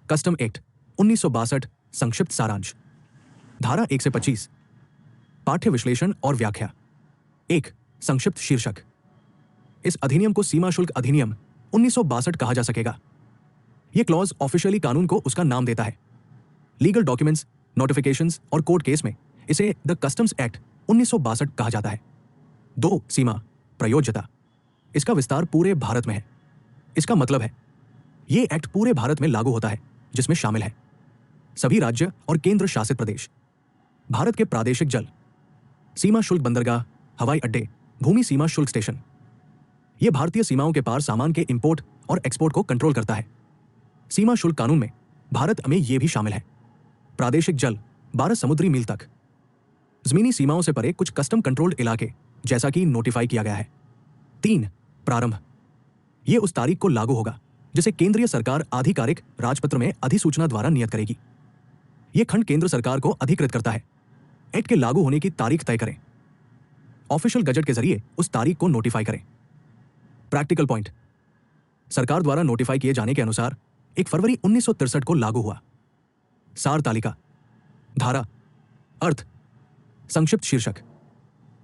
Custom act 1962 संक्षिप्त सारांश। धारा 1 से 25 पाठ्य विश्लेषण और व्याख्या। 1 संक्षिप्त शीर्षक। इस अधिनियम को सीमा शुल्क अधिनियम 1962 कहा जा सकेगा। यह क्लॉज ऑफिशियली कानून को उसका नाम देता है। लीगल डॉक्यूमेंट्स, नोटिफिकेशंस और कोर्ट केस में इसे द कस्टम्स एक्ट 1962 कहा जाता है। 2 सीमा प्रयोज्यता। इसका विस्तार पूरे भारत में है। इसका मतलब है यह एक्ट पूरे भारत में लागू होता है, जिसमें शामिल है सभी राज्य और केंद्र शासित प्रदेश, भारत के प्रादेशिक जल, सीमा शुल्क बंदरगाह, हवाई अड्डे, भूमि सीमा शुल्क स्टेशन। यह भारतीय सीमाओं के पार सामान के इंपोर्ट और एक्सपोर्ट को कंट्रोल करता है। सीमा शुल्क कानून में भारत में यह भी शामिल है प्रादेशिक जल 12 समुद्री मील तक, जमीनी सीमाओं से परे कुछ कस्टम कंट्रोल्ड इलाके, जैसा कि नोटिफाई किया गया है। 3 प्रारंभ। यह उस तारीख को लागू होगा जिसे केंद्रीय सरकार आधिकारिक राजपत्र में अधिसूचना द्वारा नियत करेगी। यह खंड केंद्र सरकार को अधिकृत करता है एक्ट के लागू होने की तारीख तय करें। ऑफिशियल गजट के जरिए उस तारीख को नोटिफाई करें। Practical point. सरकार द्वारा नोटिफाई किए जाने के अनुसार 1 फरवरी 1963 को लागू हुआ। सार तालिका। धारा, अर्थ, संक्षिप्त शीर्षक।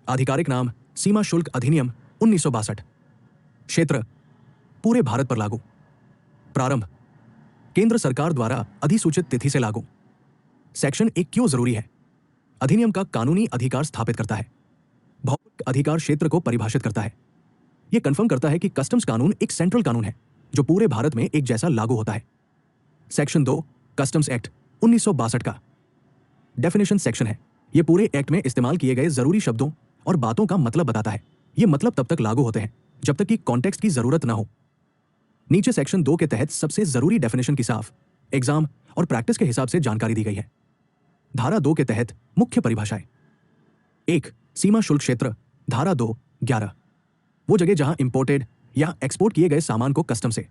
आधिकारिक नाम सीमा शुल्क अधिनियम 1962। क्षेत्र पूरे भारत पर लागू। प्रारंभ केंद्र सरकार द्वारा अधिसूचित तिथि से लागू। सेक्शन 1 क्यों जरूरी है? अधिनियम का कानूनी अधिकार स्थापित करता है, भौगोलिक अधिकार क्षेत्र को परिभाषित करता है। यह कंफर्म करता है कि कस्टम्स कानून एक सेंट्रल कानून है जो पूरे भारत में एक जैसा लागू होता है। सेक्शन 2 कस्टम्स एक्ट 1962 का डेफिनेशन सेक्शन है। यह पूरे एक्ट में इस्तेमाल किए गए जरूरी शब्दों और बातों का मतलब बताता है। यह मतलब तब तक लागू होते हैं जब तक कि कॉन्टेक्स्ट की जरूरत न हो। नीचे सेक्शन 2 के तहत सबसे जरूरी डेफिनेशन की साफ एग्जाम और प्रैक्टिस के हिसाब से जानकारी दी गई है। धारा 2 के तहत मुख्य परिभाषाएं। 1 सीमा शुल्क क्षेत्र। धारा 2 11 वो जगह जहां इंपोर्टेड या एक्सपोर्ट किए गए सामान को कस्टम से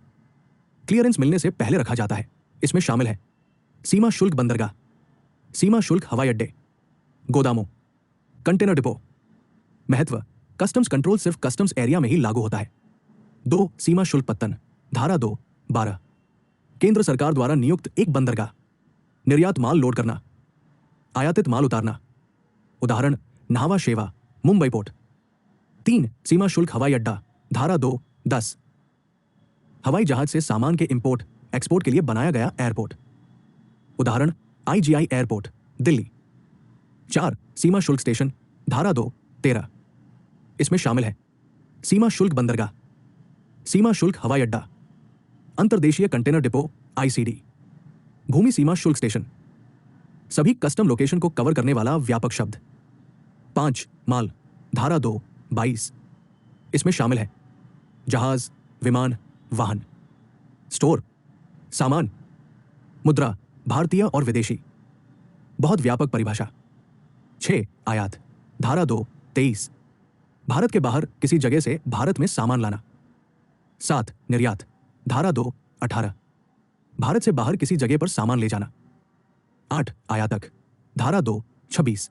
क्लियरेंस मिलने से पहले रखा जाता है। इसमें शामिल है सीमा शुल्क बंदरगाह, सीमा शुल्क हवाई अड्डे, गोदामों, कंटेनर डिपो। महत्व, कस्टम्स कंट्रोल सिर्फ कस्टम्स एरिया में ही लागू होता है। 2 सीमा शुल्क पत्तन। धारा 2 12 केंद्र सरकार द्वारा नियुक्त एक बंदरगाह, निर्यात माल लोड करना, आयातित माल उतारना। उदाहरण न्हावा शेवा, मुंबई पोर्ट। 3 सीमा शुल्क हवाई अड्डा। धारा 2 10 हवाई जहाज से सामान के इंपोर्ट एक्सपोर्ट के लिए बनाया गया एयरपोर्ट। उदाहरण IGI एयरपोर्ट, दिल्ली। 4 सीमा शुल्क स्टेशन। धारा 2 13 इसमें शामिल है सीमा शुल्क बंदरगाह, सीमा शुल्क हवाई अड्डा, अंतर्देशीय कंटेनर डिपो ICD, भूमि सीमा शुल्क स्टेशन। सभी कस्टम लोकेशन को कवर करने वाला व्यापक शब्द। 5 माल। धारा 2 22 इसमें शामिल है जहाज, विमान, वाहन। स्टोर सामान, मुद्रा भारतीय और विदेशी। बहुत व्यापक परिभाषा। 6 आयात। धारा 2 23 भारत के बाहर किसी जगह से भारत में सामान लाना। 7 निर्यात। धारा 2 18 भारत से बाहर किसी जगह पर सामान ले जाना। 8 आयातक। धारा 2 26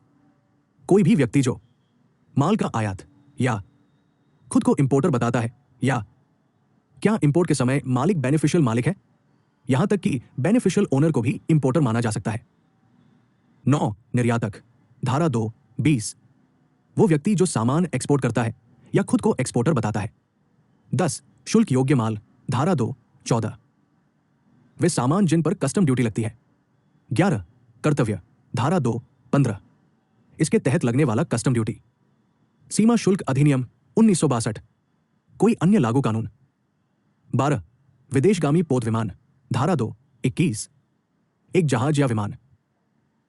कोई भी व्यक्ति जो माल का आयात या खुद को इंपोर्टर बताता है या क्या इंपोर्ट के समय मालिक बेनिफिशियल मालिक है, यहां तक कि बेनिफिशियल ओनर को भी इंपोर्टर माना जा सकता है। 9 निर्यातक। धारा 2 20 वो व्यक्ति जो सामान एक्सपोर्ट करता है या खुद को एक्सपोर्टर बताता है। 10 शुल्क योग्य माल। धारा 2 14 वे सामान जिन पर कस्टम ड्यूटी लगती है। 11 कर्तव्य। धारा 2 15 इसके तहत लगने वाला कस्टम ड्यूटी। सीमा शुल्क अधिनियम 1962 कोई अन्य लागू कानून। 12 विदेशगामी पोत विमान। धारा 2 21 एक जहाज या विमान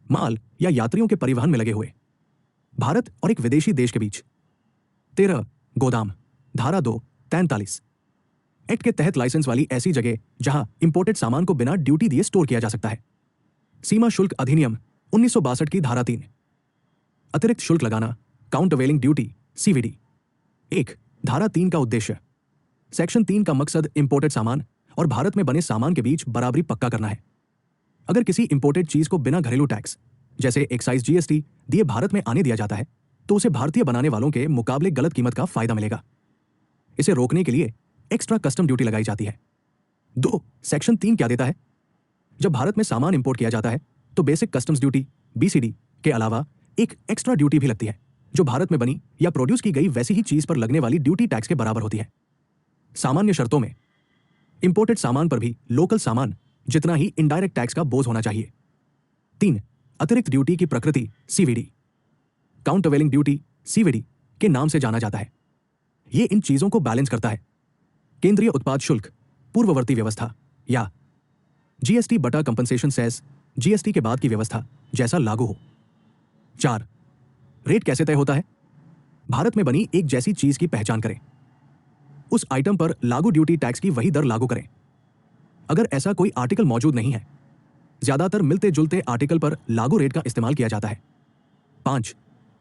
माल या यात्रियों के परिवहन में लगे हुए भारत और एक विदेशी देश के बीच। 13 गोदाम। धारा 2 43 एक्ट के तहत लाइसेंस वाली ऐसी जगह जहां इंपोर्टेड सामान को बिना ड्यूटी दिए स्टोर किया जा सकता है। सीमा शुल्क अधिनियम 1962 की धारा 3 अतिरिक्त शुल्क लगाना, काउंटरवेलिंग ड्यूटी CVD। 1 धारा 3 का उद्देश्य। सेक्शन 3 का मकसद इंपोर्टेड सामान और भारत में बने सामान के बीच बराबरी पक्का करना है। अगर किसी इंपोर्टेड चीज को बिना घरेलू टैक्स जैसे एक्साइज GST दिए भारत में आने दिया जाता है तो उसे भारतीय बनाने वालों के मुकाबले गलत कीमत का फायदा मिलेगा। इसे रोकने के लिए एक्स्ट्रा कस्टम ड्यूटी लगाई जाती है। 2 सेक्शन 3 क्या देता है? जब भारत में सामान इंपोर्ट किया जाता है तो बेसिक कस्टम्स ड्यूटी BCD के अलावा एक एक्स्ट्रा ड्यूटी भी लगती है जो भारत में बनी या प्रोड्यूस की गई वैसी ही चीज पर लगने वाली ड्यूटी टैक्स के बराबर होती है। सामान्य शर्तों में इंपोर्टेड सामान पर भी लोकल सामान जितना ही इनडायरेक्ट टैक्स का बोझ होना चाहिए। 3. अतिरिक्त ड्यूटी की प्रकृति CVD काउंटरवेलिंग ड्यूटी CVD के नाम से जाना जाता है। ये इन चीजों को बैलेंस करता है। केंद्रीय उत्पाद शुल्क पूर्ववर्ती व्यवस्था या GST बटा कंपनसेशन सेस GST के बाद की व्यवस्था जैसा लागू हो। 4. रेट कैसे तय होता है? भारत में बनी एक जैसी चीज की पहचान करें, उस आइटम पर लागू ड्यूटी टैक्स की वही दर लागू करें। अगर ऐसा कोई आर्टिकल मौजूद नहीं है, ज्यादातर मिलते जुलते आर्टिकल पर लागू रेट का इस्तेमाल किया जाता है। 5.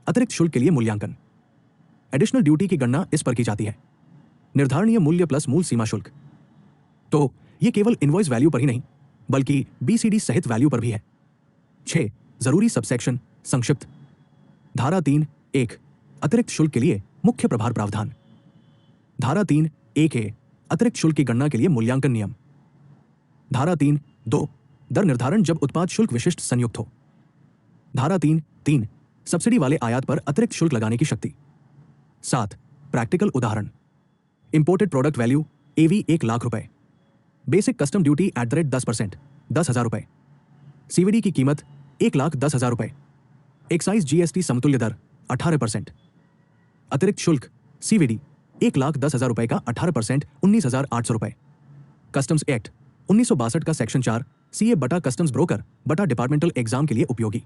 अतिरिक्त शुल्क के लिए मूल्यांकन एडिशनल ड्यूटी की गणना इस पर की जाती है। निर्धारणीय मूल्य प्लस मूल सीमा शुल्क। तो ये केवल इनवॉइस वैल्यू पर ही नहीं बल्कि BCD सहित वैल्यू पर भी है। 6. जरूरी सबसेक्शन संक्षिप्त धारा 3(1) अतिरिक्त शुल्क के लिए मुख्य प्रभार प्रावधान। धारा 3(1)(a) अतिरिक्त शुल्क की गणना के लिए मूल्यांकन नियम। धारा 3(2) दर निर्धारण जब उत्पाद शुल्क विशिष्ट संयुक्त हो। धारा 3(3) सब्सिडी वाले आयात पर अतिरिक्त शुल्क लगाने की शक्ति। 7. प्रैक्टिकल उदाहरण imported product value AV 1 lakh रुपए, बेसिक कस्टम ड्यूटी @10% 10,000 रुपए, CVD की कीमत 1,10,000 रुपए, एक्साइज GST समतुल्य दर 18%, अतिरिक्त शुल्क CVD 1,10,000 रुपए का 18% 19,800 रुपए। कस्टम्स एक्ट 1962 का सेक्शन 4 CA बटा कस्टम्स ब्रोकर बटा डिपार्टमेंटल एग्जाम के लिए उपयोगी।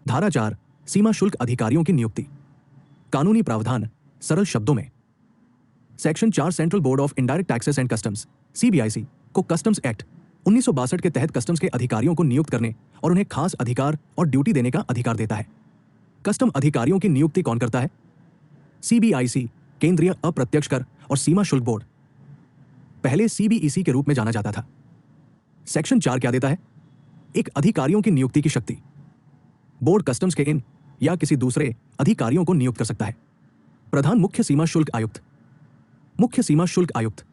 धारा 4 सीमा शुल्क अधिकारियों की नियुक्ति। कानूनी प्रावधान सरल शब्दों में section 4 central board of indirect taxes and customs CBIC को कस्टम्स एक्ट 1962 के तहत कस्टम्स के अधिकारियों को नियुक्त करने और उन्हें खास अधिकार और ड्यूटी देने का अधिकार देता है। कस्टम अधिकारियों की नियुक्ति कौन करता है? CBIC केंद्रीय अप्रत्यक्ष कर और सीमा शुल्क बोर्ड, पहले CBEC के रूप में जाना जाता था। सेक्शन 4 क्या देता है? एक अधिकारियों की नियुक्ति की शक्ति। बोर्ड कस्टम्स के इन या किसी दूसरे अधिकारियों को नियुक्त कर सकता है। प्रधान मुख्य सीमा शुल्क आयुक्त, मुख्य सीमा शुल्क आयुक्त,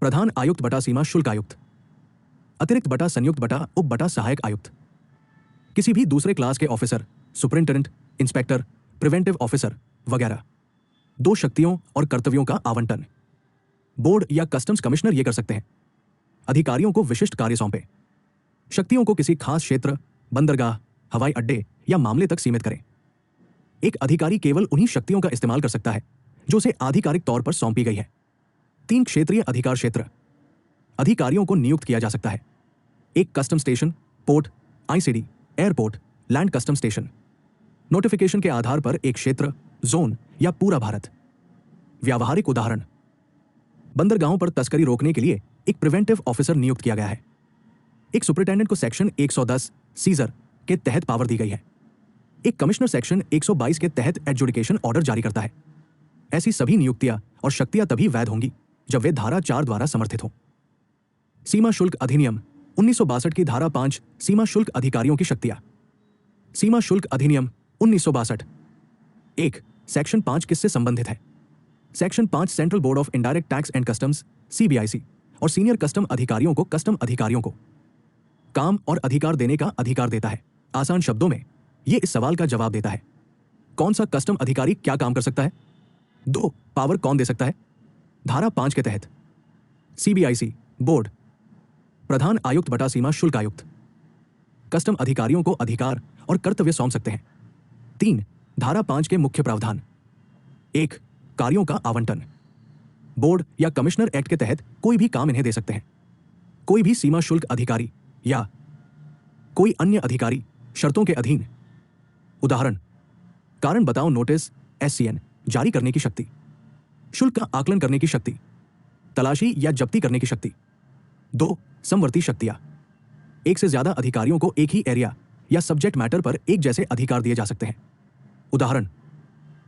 प्रधान आयुक्त बटा सीमा शुल्क आयुक्त, अतिरिक्त बटा संयुक्त बटा उप बटा सहायक आयुक्त, किसी भी दूसरे क्लास के officer, superintendent, inspector, preventive officer वगैरह। 2 शक्तियों और कर्तव्यों का आवंटन। बोर्ड या कस्टम्स कमिश्नर ये कर सकते हैं। अधिकारियों को विशिष्ट कार्य सौंपे। शक्तियों को किसी खास क्षेत्र, बंदरगाह, हवाई अड्डे या मामले तक सीमित करें। एक अधिकारी केवल उन्हीं शक्तियों का इस्तेमाल कर सकता है जो उसे आधिकारिक तौर पर सौंपी गई है। 3 क्षेत्रीय अधिकार क्षेत्र। अधिकारियों को नियुक्त किया जा सकता है। एक custom station, port, ICD, airport, land custom station. Notification के आधार पर एक क्षेत्र, जोन या पूरा भारत। व्यावहारिक उदाहरण बंदरगाहों पर तस्करी रोकने के लिए एक प्रिवेंटिव ऑफिसर नियुक्त किया गया है। एक सुपरिटेंडेंट को सेक्शन 110 सीजर के तहत पावर दी गई है। एक कमिश्नर सेक्शन 122 के तहत एडजुडिकेशन ऑर्डर जारी करता है। ऐसी सभी नियुक्तियां और शक्तियां तभी वैध होंगी जब वे धारा 4 द्वारा समर्थित हों। सीमा शुल्क अधिनियम 1962 की धारा 5 सीमा शुल्क अधिकारियों की शक्तियां। सीमा शुल्क अधिनियम 1962 1 सेक्शन 5 किससे संबंधित है? Section 5 central board of indirect tax and customs CBIC और सीनियर कस्टम अधिकारियों को कस्टम अधिकारियों को काम और अधिकार देने का अधिकार देता है। आसान शब्दों में यह इस सवाल का जवाब देता है, कौन सा कस्टम अधिकारी क्या काम कर सकता है? 2 पावर कौन दे सकता है? धारा 5 के तहत CBIC बोर्ड, प्रधान आयुक्त बटा सीमा शुल्क आयुक्त कस्टम अधिकारियों को अधिकार और कर्तव्य सौंप सकते हैं। 3 धारा 5 के मुख्य प्रावधान। 1 कार्यों का आवंटन। बोर्ड या कमिश्नर एक्ट के तहत कोई भी काम इन्हें दे सकते हैं। कोई भी सीमा शुल्क अधिकारी या कोई अन्य अधिकारी शर्तों के अधीन। उदाहरण कारण बताओ नोटिस SCN जारी करने की शक्ति, शुल्क का आकलन करने की शक्ति, तलाशी या जब्ती करने की शक्ति। 2 समवर्ती शक्तियां। एक से ज्यादा अधिकारियों को एक ही एरिया या सब्जेक्ट मैटर पर एक जैसे अधिकार दिए जा सकते हैं। उदाहरण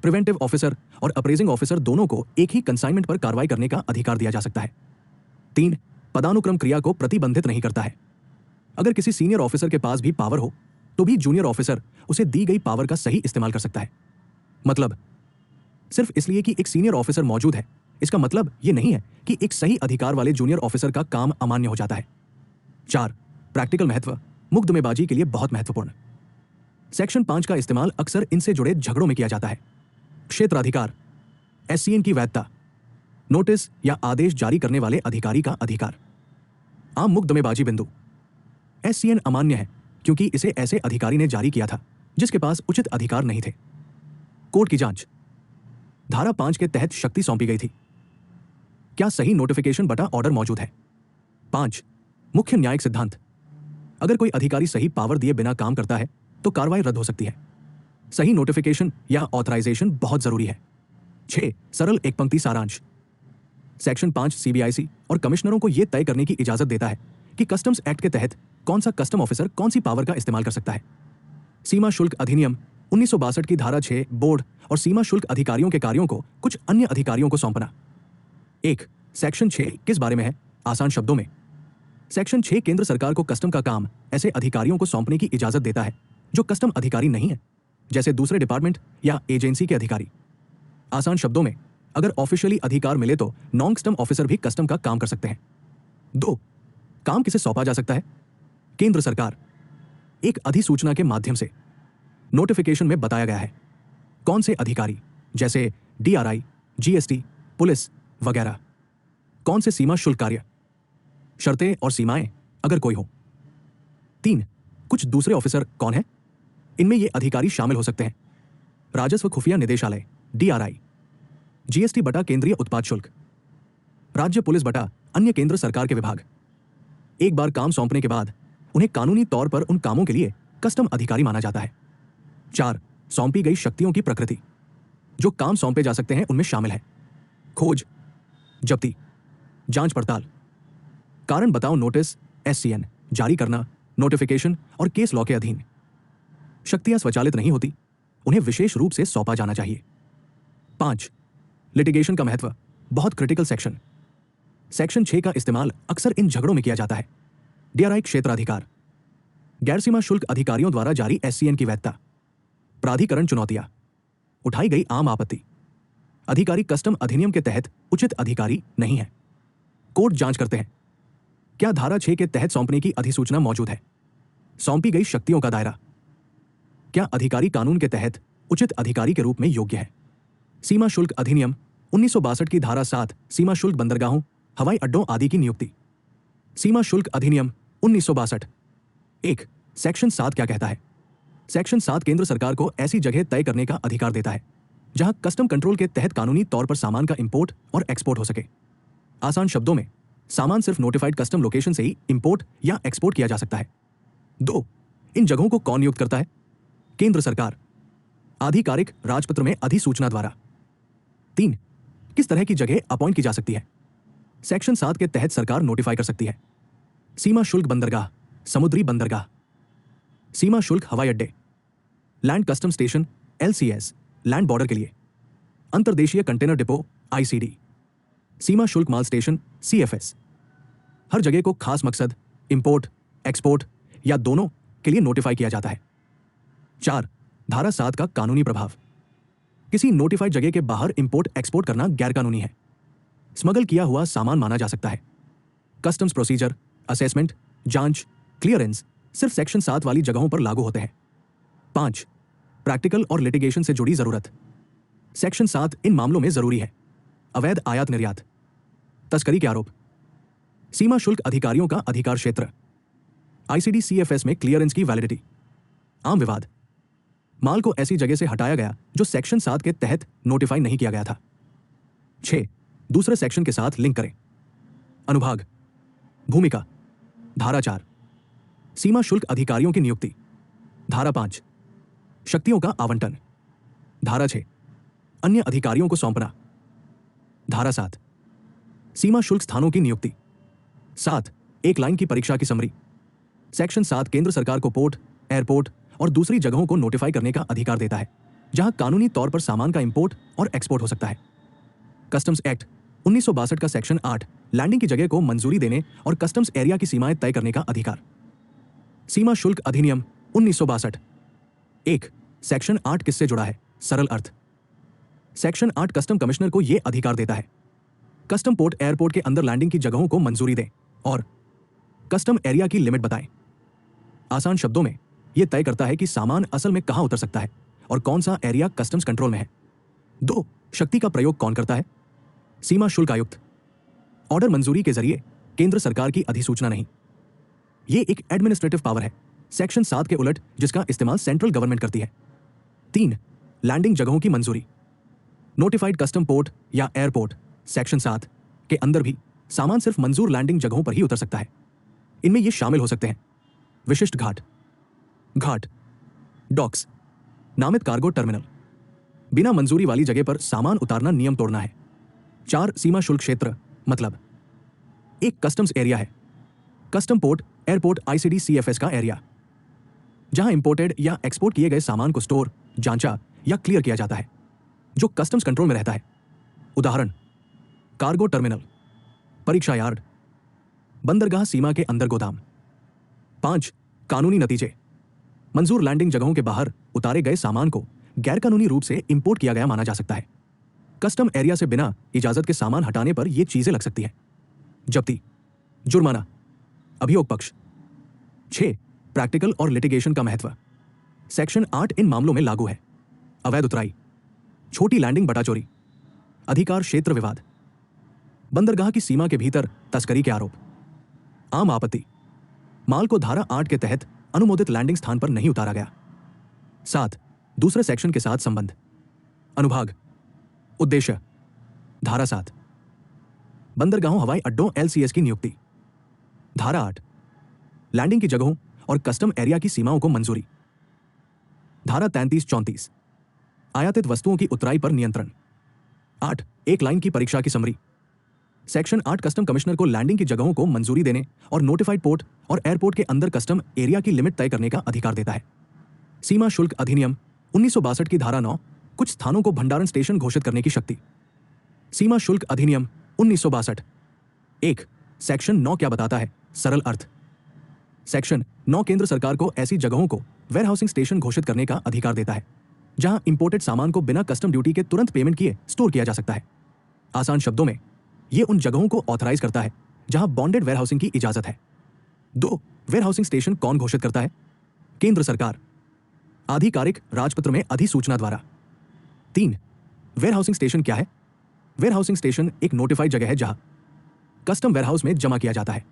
प्रिवेंटिव ऑफिसर और अप्रेजिंग ऑफिसर दोनों को एक ही कंसाइनमेंट पर कार्रवाई करने का अधिकार दिया जा सकता है। 3 पदानुक्रम क्रिया को प्रतिबंधित नहीं करता है। अगर किसी सीनियर ऑफिसर के पास भी पावर हो तो भी जूनियर ऑफिसर उसे दी गई पावर का सही इस्तेमाल कर सकता है। मतलब सिर्फ इसलिए कि एक सीनियर ऑफिसर मौजूद है इसका मतलब यह नहीं है कि एक सही अधिकार वाले जूनियर ऑफिसर का काम अमान्य हो जाता है। 4 प्रैक्टिकल महत्व मुकदमेबाजी के लिए बहुत महत्वपूर्ण। सेक्शन 5 का इस्तेमाल अक्सर इनसे जुड़े झगड़ों में किया जाता है। क्षेत्राधिकार, एससीएन की वैधता, नोटिस या आदेश जारी करने वाले अधिकारी का अधिकार। आम मुकदमेबाजी बिंदु, एससीएन अमान्य है क्योंकि इसे ऐसे अधिकारी ने जारी किया था जिसके पास उचित अधिकार नहीं थे। कोर्ट की जांच, धारा 5 के तहत शक्ति सौंपी गई थी। क्या सही नोटिफिकेशन बटा ऑर्डर मौजूद है? 5 मुख्य न्यायिक सिद्धांत, अगर कोई अधिकारी सही पावर दिए बिना काम करता है तो कार्रवाई रद्द हो सकती है। सही नोटिफिकेशन या ऑथराइजेशन बहुत जरूरी है। 6 सरल एक पंक्ति सारांश, सेक्शन 5 सीबीआईसी और कमिश्नरों को यह तय करने की इजाजत देता है कि कस्टम्स एक्ट के तहत कौन सा कस्टम ऑफिसर कौन सी पावर का इस्तेमाल कर सकता है। सीमा शुल्क अधिनियम 1962 की धारा 6 बोर्ड और सीमा शुल्क अधिकारियों के कार्यों को कुछ अन्य अधिकारियों को सौंपना। 1 सेक्शन 6 किस बारे में है? आसान शब्दों में, सेक्शन 6 केंद्र सरकार को कस्टम का काम ऐसे अधिकारियों को सौंपने की इजाजत देता है जो कस्टम अधिकारी नहीं है, जैसे दूसरे डिपार्टमेंट या एजेंसी के अधिकारी। आसान शब्दों में, अगर ऑफिशियली अधिकार मिले तो नॉन कस्टम ऑफिसर भी कस्टम का काम कर सकते हैं। 2 काम किसे सौंपा जा सकता है? केंद्र सरकार, एक अधिसूचना के माध्यम से। नोटिफिकेशन में बताया गया है कौन से अधिकारी, जैसे डीआरआई, जीएसटी, पुलिस वगैरह, कौन से सीमा शुल्क कार्य, शर्तें और सीमाएं अगर कोई हो। 3 कुछ दूसरे ऑफिसर कौन है? इनमें ये अधिकारी शामिल हो सकते हैं: राजस्व खुफिया निदेशालय डीआरआई, जीएसटी बटा केंद्रीय उत्पाद शुल्क, राज्य पुलिस बटा अन्य केंद्र सरकार के विभाग। एक बार काम सौंपने के बाद उन्हें कानूनी तौर पर उन कामों के लिए कस्टम अधिकारी माना जाता है। 4 सौंपी गई शक्तियों की प्रकृति, जो काम सौंपे जा सकते हैं उनमें शामिल है: खोज, जब्ती, जांच पड़ताल, कारण बताओ नोटिस एससीएन जारी करना, नोटिफिकेशन और केस लॉ के अधीन। शक्तियां स्वचालित नहीं होती, उन्हें विशेष रूप से सौंपा जाना चाहिए। 5 लिटिगेशन का महत्व, बहुत क्रिटिकल सेक्शन। सेक्शन 6 का इस्तेमाल अक्सर इन झगड़ों में किया जाता है। डीआरआई क्षेत्राधिकार, गैरसीमा शुल्क अधिकारियों द्वारा जारी एससीएन की वैधता, प्राधिकरण चुनौतियां, उठाई गई आम आपत्ति, अधिकारी कस्टम अधिनियम के तहत उचित अधिकारी नहीं है। कोर्ट जांच करते हैं क्या धारा 6 के तहत सौंपने की अधिसूचना मौजूद है। सौंपी गई शक्तियों का दायरा, क्या अधिकारी कानून के तहत उचित अधिकारी के रूप में योग्य है। सीमा शुल्क अधिनियम 1962 की धारा 7 सीमा शुल्क बंदरगाहों, हवाई अड्डों आदि की नियुक्ति। सीमा शुल्क अधिनियम 1962। 1 सेक्शन 7 क्या कहता है? सेक्शन 7 केंद्र सरकार को ऐसी जगह तय करने का अधिकार देता है जहां कस्टम कंट्रोल के तहत कानूनी तौर पर सामान का इंपोर्ट और एक्सपोर्ट हो सके। आसान शब्दों में, सामान सिर्फ नोटिफाइड कस्टम लोकेशन से ही इंपोर्ट या एक्सपोर्ट किया जा सकता है। 2 इन जगहों को कौन नियुक्त करता है? केंद्र सरकार, आधिकारिक राजपत्र में अधिसूचना द्वारा। 3 किस तरह की जगह अपॉइंट की जा सकती है? सेक्शन 7 के तहत सरकार नोटिफाई कर सकती है: सीमा शुल्क बंदरगाह, समुद्री बंदरगाह, सीमा शुल्क हवाई अड्डे, land custom station LCS land border के लिए, अंतर्देशीय कंटेनर डिपो आईसीडी, सीमा शुल्क माल स्टेशन सीएफएस। हर जगह को खास मकसद, इंपोर्ट, एक्सपोर्ट या दोनों के लिए नोटिफाई किया जाता है। 4 धारा 7 का कानूनी प्रभाव, किसी नोटिफाइड जगह के बाहर इंपोर्ट एक्सपोर्ट करना गैरकानूनी है, स्मगल किया हुआ सामान माना जा सकता है। कस्टम्स प्रोसीजर, असेसमेंट, जांच, क्लियरेंस सिर्फ सेक्शन 7 वाली जगहों पर लागू होते हैं। 5 प्रैक्टिकल और लिटिगेशन से जुड़ी जरूरत, सेक्शन 7 इन मामलों में जरूरी है: अवैध आयात निर्यात, तस्करी के आरोप, सीमा शुल्क अधिकारियों का अधिकार क्षेत्र, आईसीडी सीएफएस में क्लियरेंस की वैलिडिटी, आम विवाद, माल को ऐसी जगह से हटाया गया जो सेक्शन 7 के तहत नोटिफाई नहीं किया गया था। 6 दूसरे सेक्शन के साथ लिंक करें। अनुभाग, भूमिका, धारा 4 सीमा शुल्क अधिकारियों की नियुक्ति, धारा 5 शक्तियों का आवंटन, धारा 6 अन्य अधिकारियों को सौंपना, धारा 7 सीमा शुल्क स्थानों की नियुक्ति। 7 एक लाइन की परीक्षा की समरी, सेक्शन 7 केंद्र सरकार को पोर्ट, एयरपोर्ट और दूसरी जगहों को नोटिफाई करने का अधिकार देता है जहां कानूनी तौर पर सामान का इंपोर्ट और एक्सपोर्ट हो सकता है। कस्टम्स एक्ट 1962 का सेक्शन 8 लैंडिंग की जगह को मंजूरी देने और कस्टम्स एरिया की सीमाएं तय करने का अधिकार। सीमा शुल्क अधिनियम 1962। 1 सेक्शन 8 किससे जुड़ा है? सरल अर्थ, सेक्शन 8 कस्टम कमिश्नर को यह अधिकार देता है कस्टम पोर्ट एयरपोर्ट के अंदर लैंडिंग की जगहों को मंजूरी दें और कस्टम एरिया की लिमिट बताएं। आसान शब्दों में यह तय करता है कि सामान असल में कहां उतर सकता है और कौन सा एरिया कस्टम्स कंट्रोल में है। 2. शक्ति का प्रयोग कौन करता है? सीमा शुल्क आयुक्त। ऑर्डर मंजूरी के जरिए केंद्र सरकार की अधिसूचना नहीं। यह एक एडमिनिस्ट्रेटिव पावर है, सेक्शन 7 के उलट, जिसका इस्तेमाल सेंट्रल गवर्नमेंट करती है। 3. लैंडिंग जगहों की मंजूरी। नोटिफाइड कस्टम पोर्ट या एयरपोर्ट, सेक्शन 7 के अंदर भी सामान सिर्फ मंजूर लैंडिंग जगहों पर ही उतर सकता है। इनमें ये शामिल हो सकते हैं: विशिष्ट घाट, डॉक्स, नामित कार्गो टर्मिनल। बिना मंजूरी वाली जगह पर सामान उतारना नियम तोड़ना है। 4. सीमा शुल्क क्षेत्र मतलब एक कस्टम्स एरिया है, custom port, airport, ICD, CFS का एरिया, जहां इंपोर्टेड या एक्सपोर्ट किए गए सामान को स्टोर, जांचा या क्लियर किया जाता है, जो कस्टम्स कंट्रोल में रहता है। उदाहरण: कार्गो टर्मिनल, परीक्षा यार्ड, बंदरगाह सीमा के अंदर गोदाम। 5. कानूनी नतीजे। मंजूर लैंडिंग जगहों के बाहर उतारे गए सामान को गैरकानूनी रूप से इंपोर्ट किया गया माना जा सकता है। कस्टम एरिया से बिना इजाजत के सामान हटाने पर यह चीजें लग सकती हैं: जब्ती, जुर्माना, अभियोग पक्ष। 6. प्रैक्टिकल और लिटिगेशन का महत्व। सेक्शन 8 इन मामलों में लागू है: अवैध उतराई, छोटी लैंडिंग बटाचोरी, अधिकार क्षेत्र विवाद, बंदरगाह की सीमा के भीतर तस्करी के आरोप, आम आपत्ति, माल को धारा 8 के तहत अनुमोदित लैंडिंग स्थान पर नहीं उतारा गया। 7. दूसरे सेक्शन के साथ संबंध। अनुभाग, उद्देश्य, धारा 7, बंदरगाहों, हवाई अड्डों, एलसीएस की नियुक्ति। धारा 8, लैंडिंग की जगहों और कस्टम एरिया की सीमाओं को मंजूरी। धारा 33-34, आयातित वस्तुओं की उतराई पर नियंत्रण। 8. एक लाइन की परीक्षा की समरी। सेक्शन 8 कस्टम कमिश्नर को लैंडिंग की जगहों को मंजूरी देने और नोटिफाइड पोर्ट और एयरपोर्ट के अंदर कस्टम एरिया की लिमिट तय करने का अधिकार देता है। सीमा शुल्क अधिनियम 1962 की धारा 9, कुछ स्थानों को भंडारण स्टेशन घोषित करने की शक्ति। सीमा शुल्क अधिनियम 1962। 1. सेक्शन 9 क्या बताता है? सरल अर्थ। सेक्शन 9 केंद्र सरकार को ऐसी जगहों को वेयरहाउसिंग स्टेशन घोषित करने का अधिकार देता है जहां इंपोर्टेड सामान को बिना कस्टम ड्यूटी के तुरंत पेमेंट किए स्टोर किया जा सकता है। आसान शब्दों में यह उन जगहों को ऑथराइज करता है जहां बॉन्डेड वेयरहाउसिंग की इजाजत है। 2. वेयरहाउसिंग स्टेशन कौन घोषित करता है? केंद्र सरकार, आधिकारिक राजपत्र में अधिसूचना द्वारा। 3. वेयरहाउसिंग स्टेशन क्या है? वेयरहाउसिंग स्टेशन एक नोटिफाइड जगह है जहां कस्टम वेयरहाउस में जमा किया जाता है,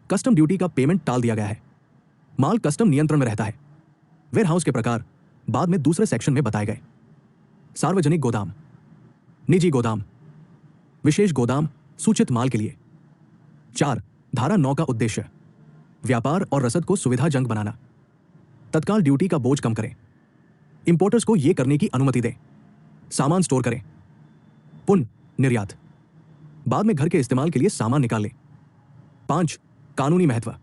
कस्टम ड्यूटी का पेमेंट टाल दिया गया है, माल कस्टम नियंत्रण में रहता है। वेयरहाउस के प्रकार बाद में दूसरे सेक्शन में बताए गए। सार्वजनिक गोदाम, निजी गोदाम, विशेष गोदाम सूचित माल के लिए। 4. धारा 9 का उद्देश्य, व्यापार और रसद को सुविधाजनक बनाना, तत्काल ड्यूटी का बोझ कम करें, इंपोर्टर्स को यह करने की अनुमति दें, सामान स्टोर करें, पुनः निर्यात, बाद में घर के इस्तेमाल के लिए सामान निकाल लें। 5. कानूनी महत्व,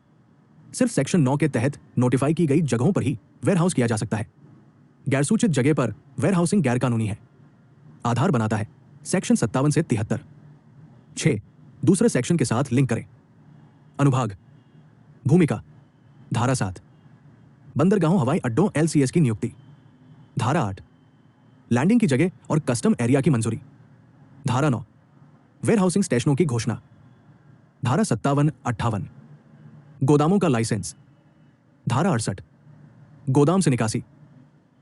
सिर्फ सेक्शन 9 के तहत नोटिफाई की गई जगहों पर ही वेयरहाउस किया जा सकता है। गैरसूचित जगह पर वेयरहाउसिंग गैरकानूनी है। आधार बनाता है सेक्शन 57 से 73। 6. दूसरे सेक्शन के साथ लिंक करें। अनुभाग, भूमिका, धारा 7, बंदरगाहों, हवाई अड्डों, एलसीएस की नियुक्ति। धारा 8, लैंडिंग की जगह और कस्टम एरिया की मंजूरी। धारा 9, वेयरहाउसिंग स्टेशनों की घोषणा। धारा 57-58, गोदामों का लाइसेंस। धारा 68, गोदाम से निकासी।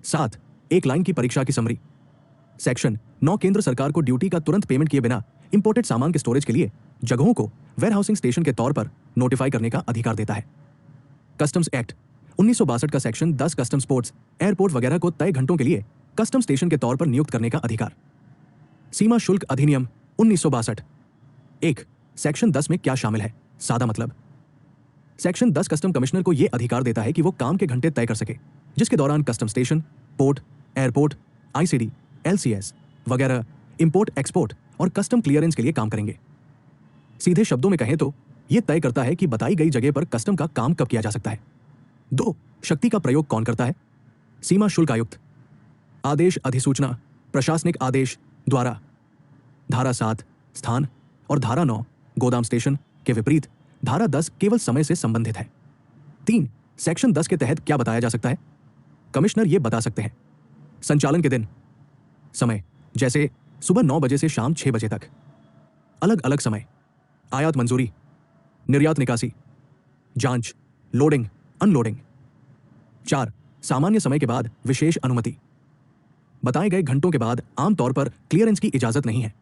7. एक लाइन की परीक्षा की समरी। सेक्शन 9 केंद्र सरकार को ड्यूटी का तुरंत पेमेंट किए बिना इंपोर्टेड सामान के स्टोरेज के लिए जगहों को वेयरहाउसिंग स्टेशन के तौर पर नोटिफाई करने का अधिकार देता है। कस्टम्स एक्ट 1962 का सेक्शन 10 कस्टम्स पोर्ट्स, एयरपोर्ट वगैरह को तय घंटों के लिए कस्टम स्टेशन के तौर पर नियुक्त करने का अधिकार। सीमा शुल्क अधिनियम 1962। 1. सेक्शन 10 में क्या शामिल है? सादा मतलब, सेक्शन 10 कस्टम कमिश्नर को यह अधिकार देता है कि वो काम के घंटे तय कर सके जिसके दौरान custom station, port, airport, ICD, LCS वगैरह इंपोर्ट, एक्सपोर्ट और कस्टम क्लियरेंस के लिए काम करेंगे। सीधे शब्दों में कहें तो यह तय करता है कि बताई गई जगह पर कस्टम का काम कब किया जा सकता है। 2. शक्ति का प्रयोग कौन करता है? सीमा शुल्क आयुक्त, आदेश, अधिसूचना, प्रशासनिक आदेश द्वारा। धारा 7 स्थान और धारा 9 गोदाम स्टेशन के विपरीत धारा 10 केवल समय से संबंधित है। 3. सेक्शन 10 के तहत क्या बताया जा सकता है? कमिश्नर ये बता सकते हैं संचालन के दिन, समय जैसे सुबह 9 बजे से शाम 6 बजे तक, अलग अलग समय, आयात मंजूरी, निर्यात निकासी, जांच, लोडिंग, अनलोडिंग, 4. सामान्य समय के बाद विशेष अनुमति। बताए गए घंटों के बाद आमतौर पर क्लियरेंस की इजाजत नहीं है,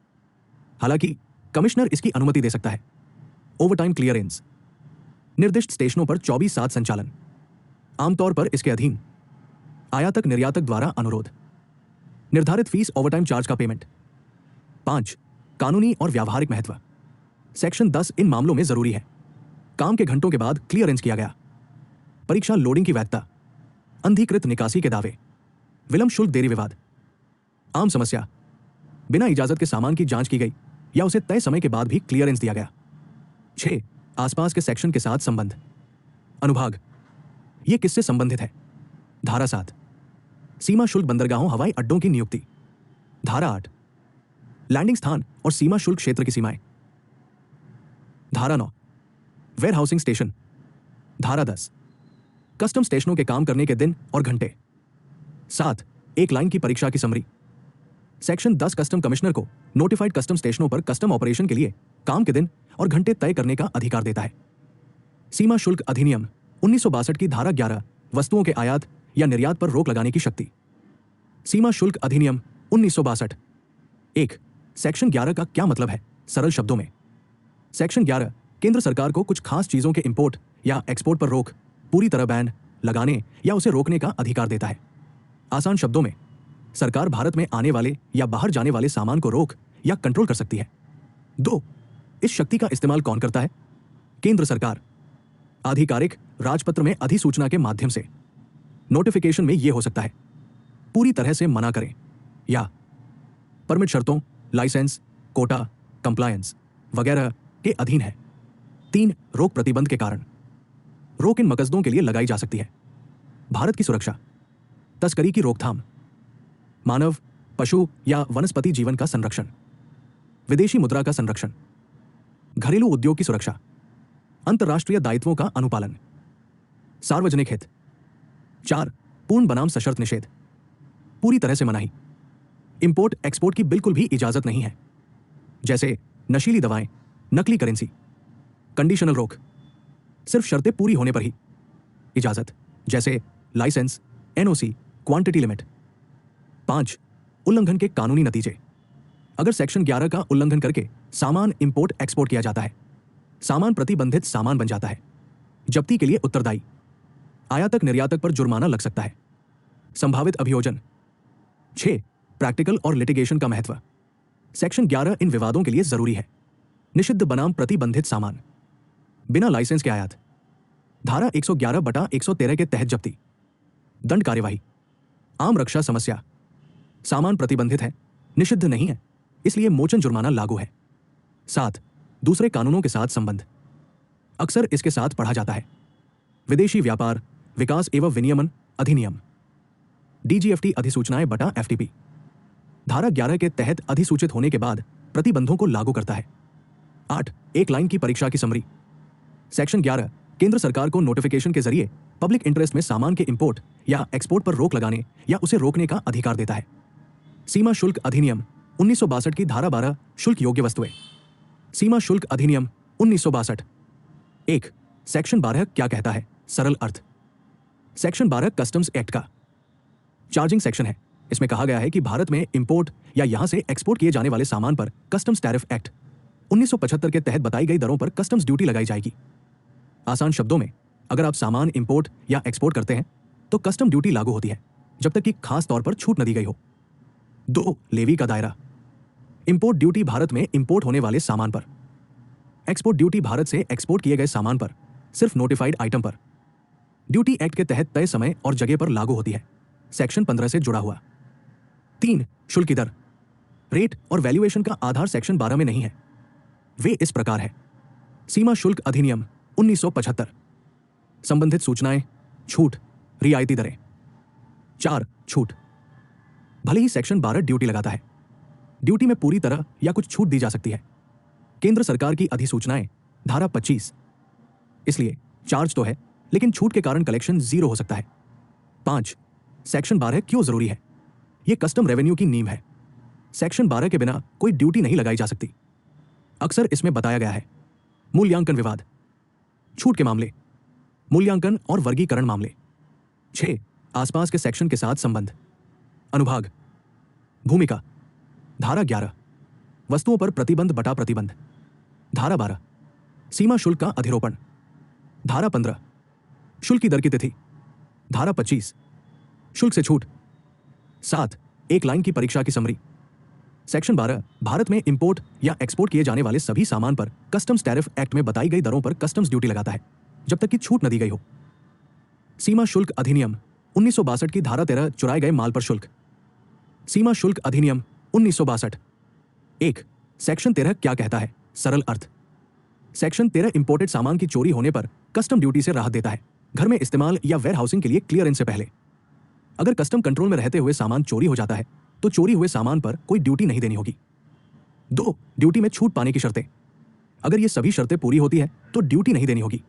हालांकि कमिश्नर इसकी अनुमति दे सकता है। Overtime clearance. निर्दिष्ट स्टेशनों पर 24/7 संचालन, आमतौर पर इसके अधीन आयातक निर्यातक द्वारा अनुरोध। निर्धारित फीस ओवरटाइम चार्ज का पेमेंट। 5. कानूनी और व्यावहारिक महत्व। सेक्शन 10 इन मामलों में जरूरी है। काम के घंटों के बाद क्लियरेंस किया गया। परीक्षा लोडिंग की वैधता। अंधीकृत निकासी के दावे। विलंब शुल्क देरी विवाद। आम समस्या। बिना इजाजत के सामान की जांच की गई या उसे तय समय के बाद भी क्लियरेंस दिया गया। 6. आसपास के सेक्शन के साथ संबंध। अनुभाग। यह किससे संबंधित है? धारा 7 सीमा शुल्क बंदरगाहों हवाई अड्डों की नियुक्ति। धारा 8 लैंडिंग स्थान और सीमा शुल्क क्षेत्र की सीमाएं। धारा 9 वेयर हाउसिंग स्टेशन। धारा 10 कस्टम स्टेशनों के काम करने के दिन और घंटे। 7 एक लाइन की परीक्षा की समरी। सेक्शन 10 कस्टम कमिश्नर को नोटिफाइड कस्टम स्टेशनों पर कस्टम ऑपरेशन के लिए काम के दिन और घंटे तय करने का अधिकार देता है। सीमा शुल्क अधिनियम 1962 की धारा 11 वस्तुओं के आयात या निर्यात पर रोक लगाने की शक्ति। सीमा शुल्क अधिनियम 1962। 1. सेक्शन 11 का क्या मतलब है? सरल शब्दों में, सेक्शन 11 केंद्र सरकार को कुछ खास चीजों के इंपोर्ट या एक्सपोर्ट पर रोक, पूरी तरह बैन लगाने या उसे रोकने का अधिकार देता है। आसान शब्दों में, सरकार भारत में आने वाले या बाहर जाने वाले सामान को रोक या कंट्रोल कर सकती है। 2. इस शक्ति का इस्तेमाल कौन करता है? केंद्र सरकार। आधिकारिक राजपत्र में अधिसूचना के माध्यम से। नोटिफिकेशन में यह हो सकता है पूरी तरह से मना करें या परमिट शर्तों, लाइसेंस, कोटा, कंप्लायंस वगैरह के अधीन है। 3. रोक प्रतिबंध के कारण। रोक इन मकसदों के लिए लगाई जा सकती है: भारत की सुरक्षा, तस्करी की रोकथाम, मानव, पशु या वनस्पति जीवन का संरक्षण, विदेशी मुद्रा का संरक्षण, घरेलू उद्योग की सुरक्षा, अंतर्राष्ट्रीय दायित्वों का अनुपालन, सार्वजनिक हित। 4. पूर्ण बनाम सशर्त निषेध। पूरी तरह से मनाही। इंपोर्ट एक्सपोर्ट की बिल्कुल भी इजाजत नहीं है, जैसे नशीली दवाएं, नकली करेंसी। कंडीशनल रोक। सिर्फ शर्तें पूरी होने पर ही इजाजत, जैसे लाइसेंस, एनओसी, क्वांटिटी लिमिट। 5. उल्लंघन के कानूनी नतीजे। अगर सेक्शन 11 का उल्लंघन करके सामान इंपोर्ट एक्सपोर्ट किया जाता है, सामान प्रतिबंधित सामान बन जाता है। जब्ती के लिए उत्तरदायी। आयातक निर्यातक पर जुर्माना लग सकता है। संभावित अभियोजन। 6. प्रैक्टिकल और लिटिगेशन का महत्व। सेक्शन 11 इन विवादों के लिए जरूरी है। निषिद्ध बनाम प्रतिबंधित सामान, बिना लाइसेंस के आयात। धारा 111/113 के तहत जब्ती। दंड कार्यवाही। आम रक्षा समस्या। सामान प्रतिबंधित है, निषिद्ध नहीं है, इसलिए मोचन जुर्माना लागू है। 7. दूसरे कानूनों के साथ संबंध। अक्सर इसके साथ पढ़ा जाता है: विदेशी व्यापार विकास एवं विनियमन अधिनियम, डीजीएफटी अधिसूचनाएं बटा एफटीपी। धारा 11 के तहत अधिसूचित होने के बाद प्रतिबंधों को लागू करता है। 8. एक लाइन की परीक्षा की समरी। सेक्शन 11 केंद्र सरकार को नोटिफिकेशन के जरिए पब्लिक इंटरेस्ट में सामान के इंपोर्ट या एक्सपोर्ट पर रोक लगाने या उसे रोकने का अधिकार देता है। सीमा शुल्क अधिनियम 1962 की धारा 12 शुल्क योग्य वस्तुएं। सीमा शुल्क अधिनियम 1962। 1. सेक्शन 12 क्या कहता है? सरल अर्थ। सेक्शन 12 कस्टम्स एक्ट का चार्जिंग सेक्शन है। इसमें कहा गया है कि भारत में इंपोर्ट या यहां से एक्सपोर्ट किए जाने वाले सामान पर कस्टम्स टैरिफ एक्ट 1975 के तहत बताई गई दरों पर कस्टम्स ड्यूटी लगाई जाएगी। आसान शब्दों में, अगर आप सामान इंपोर्ट या एक्सपोर्ट करते हैं तो कस्टम ड्यूटी लागू होती है जब तक कि खास तौर पर छूट न दी गई हो। 2. लेवी का दायरा। इंपोर्ट ड्यूटी भारत में इंपोर्ट होने वाले सामान पर। एक्सपोर्ट ड्यूटी भारत से एक्सपोर्ट किए गए सामान पर, सिर्फ नोटिफाइड आइटम पर। ड्यूटी एक्ट के तहत तय समय और जगह पर लागू होती है, सेक्शन 15 से जुड़ा हुआ। 3. शुल्क की दर, रेट और वैल्यूएशन का आधार सेक्शन 12 में नहीं है। वे इस प्रकार है: सीमा शुल्क अधिनियम 1975, संबंधित सूचनाएं, छूट, रियायती दरें। 4. छूट। भले ही सेक्शन 12 ड्यूटी लगाता है, ड्यूटी में पूरी तरह या कुछ छूट दी जा सकती है। केंद्र सरकार की अधिसूचनाएं, धारा 25। इसलिए चार्ज तो है, लेकिन छूट के कारण कलेक्शन 0 हो सकता है। 5. सेक्शन 12 क्यों जरूरी है? यह कस्टम रेवेन्यू की नींव है। सेक्शन 12 के बिना कोई ड्यूटी नहीं लगाई जा सकती। अक्सर इसमें बताया गया है: मूल्यांकन विवाद, छूट के मामले, मूल्यांकन और वर्गीकरण मामले, 6 आसपास के सेक्शन के साथ संबंध। अनुभाग। भूमिका। धारा 11 वस्तुओं पर प्रतिबंध बटा प्रतिबंध। धारा 12 सीमा शुल्क का अधिरोपण। धारा 15 शुल्क की दर की तिथि। धारा 25 शुल्क से छूट। 7 एक लाइन की परीक्षा की समरी। सेक्शन 12 भारत में इंपोर्ट या एक्सपोर्ट किए जाने वाले सभी सामान पर कस्टम्स टैरिफ एक्ट में बताई गई दरों पर कस्टम्स ड्यूटी लगाता है जब तक कि छूट न दी गई हो। सीमा शुल्क अधिनियम 1962 की धारा 13 चुराए गए माल पर शुल्क। सीमा शुल्क अधिनियम 1962। 1 सेक्शन 13 क्या कहता है? सरल अर्थ। सेक्शन 13 इंपोर्टेड सामान की चोरी होने पर कस्टम ड्यूटी से राहत देता है, घर में इस्तेमाल या वेयर हाउसिंग के लिए क्लियरेंस से पहले। अगर कस्टम कंट्रोल में रहते हुए सामान चोरी हो जाता है तो चोरी हुए सामान पर कोई ड्यूटी नहीं देनी होगी। 2 ड्यूटी में छूट पाने की शर्तें। अगर ये सभी शर्तें पूरी होती है तो ड्यूटी नहीं देनी होगी।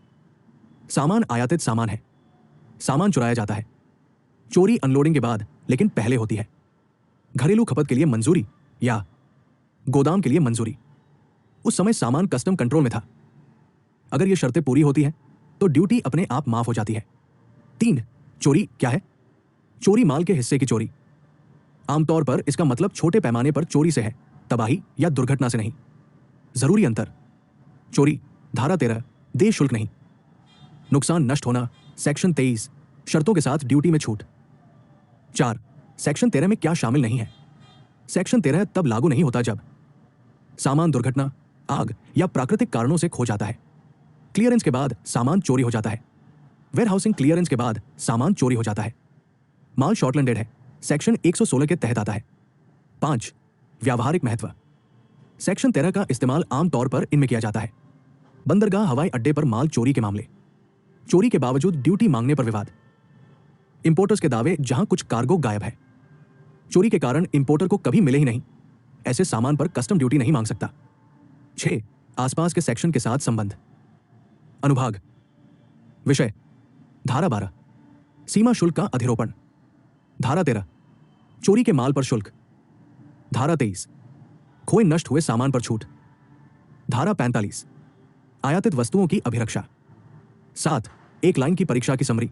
सामान आयातित सामान है। सामान चुराया जाता है। चोरी अनलोडिंग के बाद लेकिन पहले होती है। घरेलू खपत के लिए मंजूरी या गोदाम के लिए मंजूरी। उस समय सामान कस्टम कंट्रोल में था। अगर ये शर्तें पूरी होती हैं तो ड्यूटी अपने आप माफ हो जाती है। 3 चोरी क्या है? चोरी माल के हिस्से की चोरी। आमतौर पर इसका मतलब छोटे पैमाने पर चोरी से है, तबाही या दुर्घटना से नहीं। जरूरी अंतर। चोरी धारा 13 देय शुल्क नहीं। नुकसान नष्ट होना सेक्शन 23 शर्तों के साथ ड्यूटी में छूट। 4 सेक्शन 13 में क्या शामिल नहीं है? सेक्शन 13 तब लागू नहीं होता जब सामान दुर्घटना, आग या प्राकृतिक कारणों से खो जाता है। क्लियरेंस के बाद सामान चोरी हो जाता है। वेयर हाउसिंग क्लियरेंस के बाद सामान चोरी हो जाता है। माल शॉर्टलैंडेड है, सेक्शन 116 के तहत आता है। 5 व्यावहारिक महत्व। सेक्शन 13 का इस्तेमाल आमतौर पर इनमें किया जाता है। बंदरगाह हवाई अड्डे पर माल चोरी के मामले। चोरी के बावजूद ड्यूटी मांगने पर विवाद। इंपोर्टर्स के दावे जहां कुछ कार्गो गायब है। चोरी के कारण इंपोर्टर को कभी मिले ही नहीं, ऐसे सामान पर कस्टम ड्यूटी नहीं मांग सकता। 6 आसपास के सेक्शन के साथ संबंध। अनुभाग। विषय धारा 12 सीमा शुल्क का अधिरोपण। धारा 13 चोरी के माल पर शुल्क। धारा 23 खोए नष्ट हुए सामान पर छूट। धारा 45 आयातित वस्तुओं की अभिरक्षा। 7 एक लाइन की परीक्षा की समरी।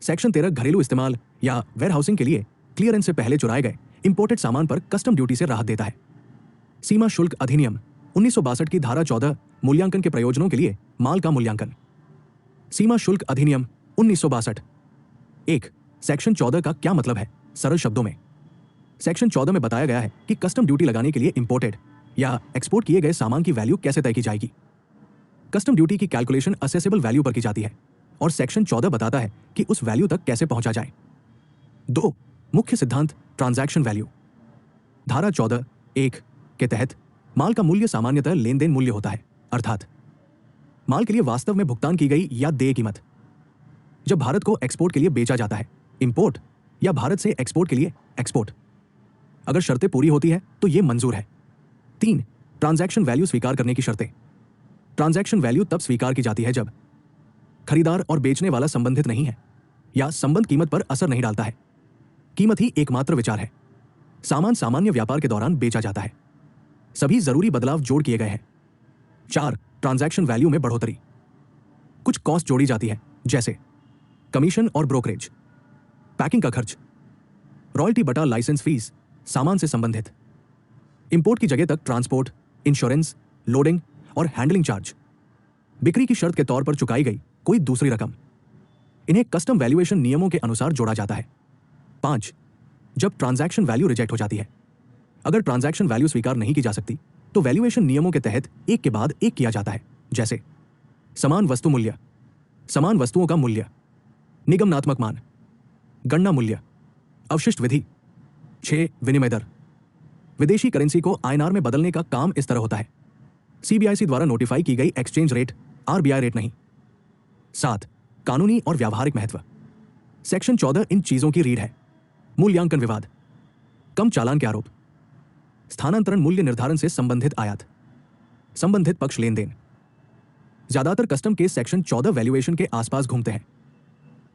सेक्शन 13 घरेलू इस्तेमाल या वेयर हाउसिंग के लिए क्लियरेंस से पहले चुराए गए इंपोर्टेड सामान पर कस्टम ड्यूटी से राहत देता है। सीमा शुल्क अधिनियम 1962 की धारा 14 मूल्यांकन के प्रयोजनों के लिए माल का मूल्यांकन। सीमा शुल्क अधिनियम 1962। 1 सेक्शन 14 का क्या मतलब है? सरल शब्दों में सेक्शन 14 में बताया गया है कि कस्टम ड्यूटी लगाने के लिए इंपोर्टेड या एक्सपोर्ट किए गए सामान की वैल्यू कैसे तय की जाएगी। कस्टम ड्यूटी की कैलकुलेशन असेसेबल वैल्यू पर की जाती है और सेक्शन 14 बताता है कि उस वैल्यू तक कैसे पहुंचा जाए। 2 मुख्य सिद्धांत ट्रांजैक्शन वैल्यू। धारा 14 1 के तहत माल का मूल्य सामान्यतः लेन देन मूल्य होता है, अर्थात माल के लिए वास्तव में भुगतान की गई या देय कीमत। जब भारत को एक्सपोर्ट के लिए बेचा जाता है, इंपोर्ट, या भारत से एक्सपोर्ट के लिए एक्सपोर्ट, अगर शर्तें पूरी होती है तो यह मंजूर है। 3 ट्रांजैक्शन वैल्यू स्वीकार करने की शर्तें। ट्रांजैक्शन वैल्यू तब स्वीकार की जाती है जब खरीदार और बेचने वाला संबंधित नहीं है या संबंध कीमत पर असर नहीं डालता है। कीमत ही एकमात्र विचार है। सामान सामान्य व्यापार के दौरान बेचा जाता है। सभी जरूरी बदलाव जोड़ किए गए हैं। 4 ट्रांजैक्शन वैल्यू में बढ़ोतरी। कुछ कॉस्ट जोड़ी जाती है, जैसे कमीशन और ब्रोकरेज, पैकिंग का खर्च, रॉयल्टी बटा लाइसेंस फीस, सामान से संबंधित, इंपोर्ट की जगह तक ट्रांसपोर्ट, इंश्योरेंस, लोडिंग और हैंडलिंग चार्ज, बिक्री की शर्त के तौर पर चुकाई गई कोई दूसरी रकम। इन्हें कस्टम वैल्यूएशन नियमों के अनुसार जोड़ा जाता है। 5 जब ट्रांजैक्शन वैल्यू रिजेक्ट हो जाती है। अगर ट्रांजैक्शन वैल्यू स्वीकार नहीं की जा सकती तो वैल्यूएशन नियमों के तहत एक के बाद एक किया जाता है, जैसे समान वस्तु मूल्य, समान वस्तुओं का मूल्य, निगमनात्मक मान, गणना मूल्य, अवशिष्ट विधि। 6 विनिमय दर। विदेशी करेंसी को आईएनआर में बदलने का काम इस तरह होता है। सीबीआईसी द्वारा नोटिफाई की गई एक्सचेंज रेट, आरबीआई रेट नहीं। 7 कानूनी और व्यावहारिक महत्व। सेक्शन 14 इन चीजों की रीढ़ है। मूल्यांकन विवाद, कम चालान के आरोप, स्थानांतरण मूल्य निर्धारण से संबंधित आयात, संबंधित पक्ष लेन देन। ज्यादातर कस्टम केस सेक्शन 14 वैल्यूएशन के आसपास घूमते हैं।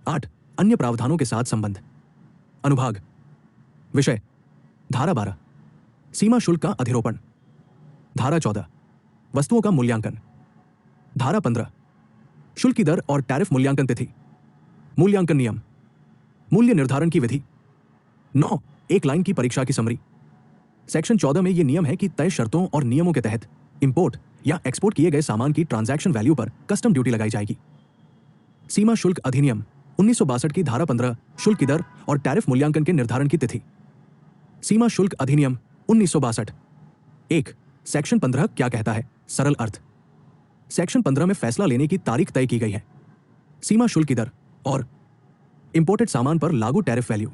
8 अन्य प्रावधानों के साथ संबंध। अनुभाग। विषय धारा 12 सीमा शुल्क का अधिरोपण। धारा 14 वस्तुओं का मूल्यांकन। धारा 15 शुल्क की दर और टैरिफ मूल्यांकन तिथि। मूल्यांकन नियम। मूल्य निर्धारण की विधि। 9, एक लाइन की परीक्षा की समरी। सेक्शन 14 में यह नियम है कि तय शर्तों और नियमों के तहत इंपोर्ट या एक्सपोर्ट किए गए सामान की ट्रांजैक्शन वैल्यू पर कस्टम ड्यूटी लगाई जाएगी। सीमा शुल्क अधिनियम 1962 की धारा 15 शुल्क की दर और टैरिफ मूल्यांकन के निर्धारण की तिथि। सीमा शुल्क अधिनियम 1962। 1, सेक्शन 15 क्या कहता है? सरल अर्थ। सेक्शन 15 में फैसला लेने की तारीख तय की गई है। सीमा शुल्क की दर और इंपोर्टेड सामान पर लागू टैरिफ वैल्यू।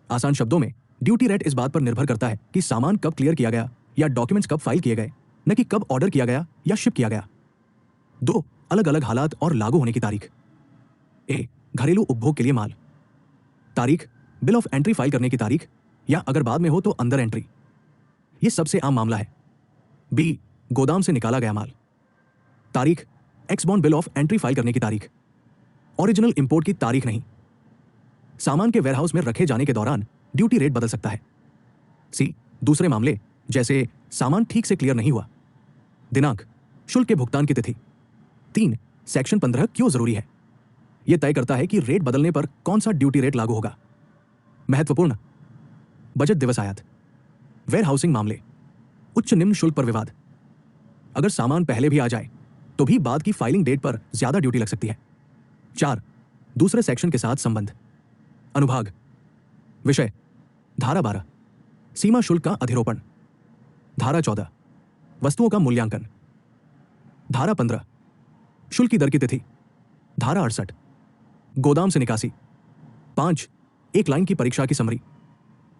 आसान शब्दों में ड्यूटी रेट इस बात पर निर्भर करता है कि सामान कब क्लियर किया गया या डॉक्यूमेंट्स कब फाइल किए गए, न कि कब ऑर्डर किया गया या शिप किया गया। 2, अलग अलग हालात और लागू होने की तारीख। ए, घरेलू उपभोग के लिए माल। तारीख, बिल ऑफ एंट्री फाइल करने की तारीख, या अगर बाद में हो तो अंदर एंट्री। यह सबसे आम मामला है। बी, गोदाम से निकाला गया माल। तारीख, एक्सबॉन्ड बिल ऑफ एंट्री फाइल करने की तारीख। ओरिजिनल इंपोर्ट की तारीख नहीं। सामान के वेयरहाउस में रखे जाने के दौरान ड्यूटी रेट बदल सकता है। सी, दूसरे मामले जैसे सामान ठीक से क्लियर नहीं हुआ। दिनांक, शुल्क के भुगतान की तिथि। 3, सेक्शन 15 क्यों जरूरी है? यह तय करता है कि रेट बदलने पर कौन सा ड्यूटी रेट लागू होगा। महत्वपूर्ण, बजट दिवस आयात, वेयरहाउसिंग मामले, उच्च निम्न शुल्क पर विवाद। अगर सामान पहले भी आ जाए तो भी बाद की फाइलिंग डेट पर ज्यादा ड्यूटी लग सकती है। 4, दूसरे सेक्शन के साथ संबंध। अनुभाग। विषय, धारा 12 सीमा शुल्क का अधिरोपण। धारा 14 वस्तुओं का मूल्यांकन। धारा 15 शुल्क की दर की तिथि। धारा 68 गोदाम से निकासी। 5, एक लाइन की परीक्षा की summary.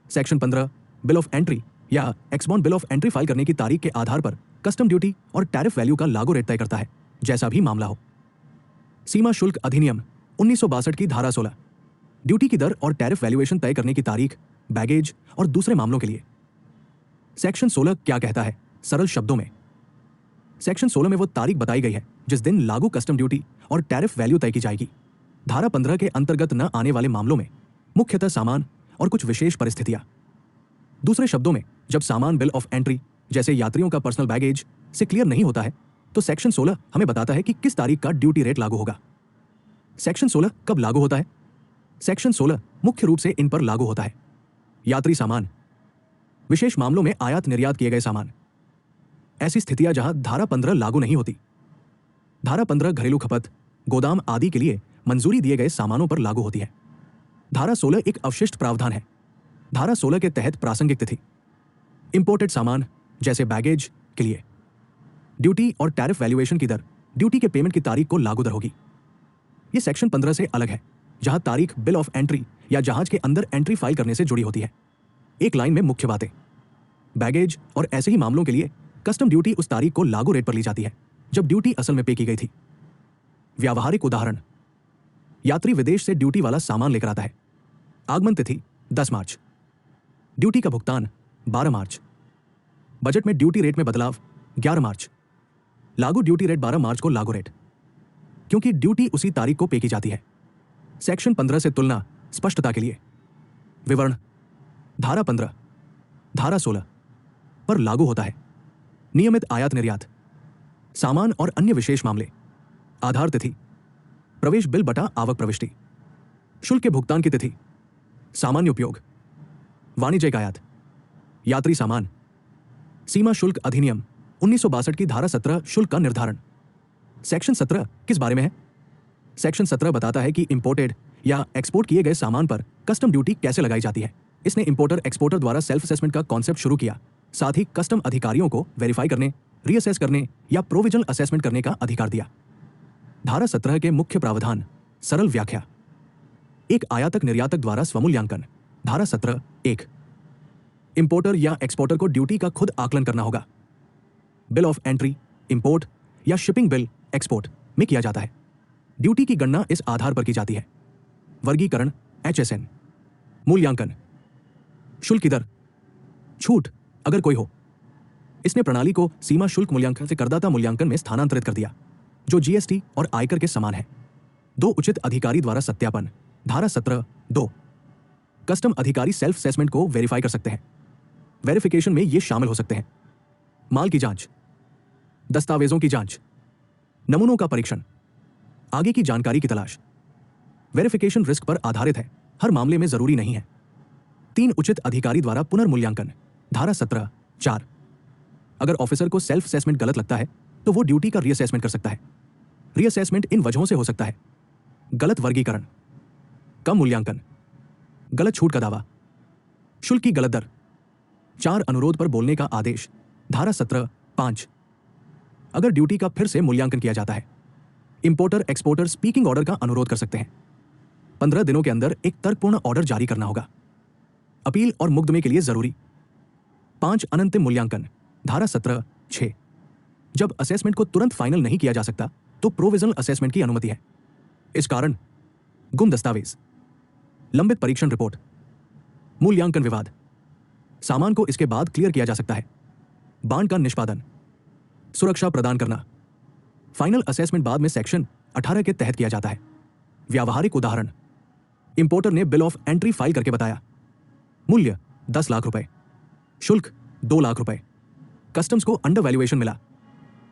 Section 15 bill of entry या एक्सबॉन्ड बिल ऑफ एंट्री फाइल करने की तारीख के आधार पर कस्टम ड्यूटी और टैरिफ वैल्यू का लागू रेट तय करता है, जैसा भी मामला हो। सीमा शुल्क अधिनियम 1962 की धारा 16 ड्यूटी की दर और टैरिफ वैल्यूएशन तय करने की तारीख बैगेज और दूसरे मामलों के लिए। सेक्शन 16 क्या कहता है? सरल शब्दों में, सेक्शन 16 में वो तारीख बताई गई है जिस दिन लागू कस्टम ड्यूटी और टैरिफ वैल्यू तय की जाएगी। धारा 15 के अंतर्गत न आने वाले मामलों में मुख्यतः सामान और कुछ विशेष परिस्थितियां। दूसरे शब्दों में, जब सामान बिल ऑफ एंट्री जैसे यात्रियों का पर्सनल बैगेज से क्लियर नहीं होता है तो सेक्शन 16 हमें बताता है कि किस तारीख का ड्यूटी रेट लागू होगा। सेक्शन 16 कब लागू होता है? सेक्शन 16 मुख्य रूप से इन पर लागू होता है। यात्री सामान, विशेष मामलों में आयात निर्यात किए गए सामान, ऐसी स्थितियां जहां धारा 15 लागू नहीं होती। धारा 15 घरेलू खपत, गोदाम आदि के लिए मंजूरी दिए गए सामानों पर लागू होती है। धारा 16 एक अवशिष्ट प्रावधान है। धारा 16 के तहत प्रासंगिक तिथि, इंपोर्टेड सामान जैसे बैगेज के लिए ड्यूटी और टैरिफ वैल्यूएशन की दर ड्यूटी के पेमेंट की तारीख को लागू दर होगी। यह सेक्शन 15 से अलग है, जहां तारीख बिल ऑफ एंट्री या जहाज के अंदर एंट्री फाइल करने से जुड़ी होती है। एक लाइन में मुख्य बातें, बैगेज और ऐसे ही मामलों के लिए कस्टम ड्यूटी उस तारीख को लागू रेट पर ली जाती है जब ड्यूटी असल में पे की गई थी। व्यावहारिक उदाहरण, यात्री विदेश से ड्यूटी वाला सामान लेकर आता है। आगमन तिथि 10 मार्च, ड्यूटी का भुगतान 12 मार्च, बजट में ड्यूटी रेट में बदलाव 11 मार्च, लागू ड्यूटी रेट 12 मार्च को लागू रेट, क्योंकि ड्यूटी उसी तारीख को पे की जाती है। सेक्शन 15 से तुलना स्पष्टता के लिए, विवरण धारा 15 धारा 16 पर लागू होता है। नियमित आयात निर्यात, सामान और अन्य विशेष मामले, आधार तिथि, प्रवेश बिल बटा आवक प्रविष्टि, शुल्क के भुगतान की तिथि, सामान्य उपयोग, वाणिज्यिक आयात, यात्री सामान। सीमा शुल्क अधिनियम 1962 की धारा 17 शुल्क का निर्धारण। सेक्शन 17 किस बारे में है? सेक्शन 17 बताता है कि इंपोर्टेड या एक्सपोर्ट किए गए सामान पर कस्टम ड्यूटी कैसे लगाई जाती है। इसने इंपोर्टर एक्सपोर्टर द्वारा सेल्फ असेसमेंट का कॉन्सेप्ट शुरू किया, साथ ही कस्टम अधिकारियों को वेरीफाई करने, रीअसेस करने या प्रोविजनल असेसमेंट करने का अधिकार दिया। धारा 17 के मुख्य प्रावधान, सरल व्याख्या। एक आयातक निर्यातक द्वारा स्वमूल्यांकन। धारा 17(1) इंपोर्टर या एक्सपोर्टर को ड्यूटी का खुद आकलन करना होगा। बिल ऑफ एंट्री इंपोर्ट या शिपिंग बिल एक्सपोर्ट में किया जाता है। ड्यूटी की गणना इस आधार पर की जाती है। वर्गीकरण HSN। मूल्यांकन शुल्क की दर, छूट अगर कोई हो। इसने प्रणाली को सीमा शुल्क मूल्यांकन से करदाता मूल्यांकन में स्थानांतरित कर दिया, जो GST और आयकर के समान है। दो उचित अधिकारी द्वारा सत्यापन। धारा 17(2) कस्टम अधिकारी सेल्फ असेसमेंट को वेरीफाई कर सकते हैं। वेरिफिकेशन में ये शामिल हो सकते हैं: माल की जांच, दस्तावेजों की जांच, नमूनों का परीक्षण, आगे की जानकारी की तलाश। वेरिफिकेशन रिस्क पर आधारित है, हर मामले में जरूरी नहीं है। 3 उचित अधिकारी द्वारा पुनर्मूल्यांकन। धारा 17(4) अगर ऑफिसर को सेल्फ असेसमेंट गलत लगता है तो वो ड्यूटी का रीअसेसमेंट कर सकता है। रीअसेसमेंट इन वजहों से हो सकता है: गलत वर्गीकरण, कम मूल्यांकन, गलत छूट का दावा, शुल्क की गलत दर, 4 अनुरोध पर बोलने का आदेश। धारा 17(5) अगर ड्यूटी का फिर से मूल्यांकन किया जाता है, इंपोर्टर एक्सपोर्टर स्पीकिंग ऑर्डर का अनुरोध कर सकते हैं। 15 दिनों के अंदर एक तर्कपूर्ण ऑर्डर जारी करना होगा। अपील और मुकदमे के लिए जरूरी 5 अनंतिम मूल्यांकन। धारा 17(6) जब असेसमेंट को तुरंत फाइनल नहीं किया जा सकता तो प्रोविजनल असेसमेंट की अनुमति है। इस कारण गुम दस्तावेज, लंबित परीक्षण रिपोर्ट, मूल्यांकन विवाद, सामान को इसके बाद क्लियर किया जा सकता है। बांड का निष्पादन, सुरक्षा प्रदान करना। फाइनल असेसमेंट बाद में सेक्शन 18 के तहत किया जाता है। व्यावहारिक उदाहरण: इंपोर्टर ने बिल ऑफ एंट्री फाइल करके बताया, मूल्य 10 लाख रुपए, शुल्क 2 लाख रुपए, कस्टम्स को अंडर वैल्यूएशन मिला,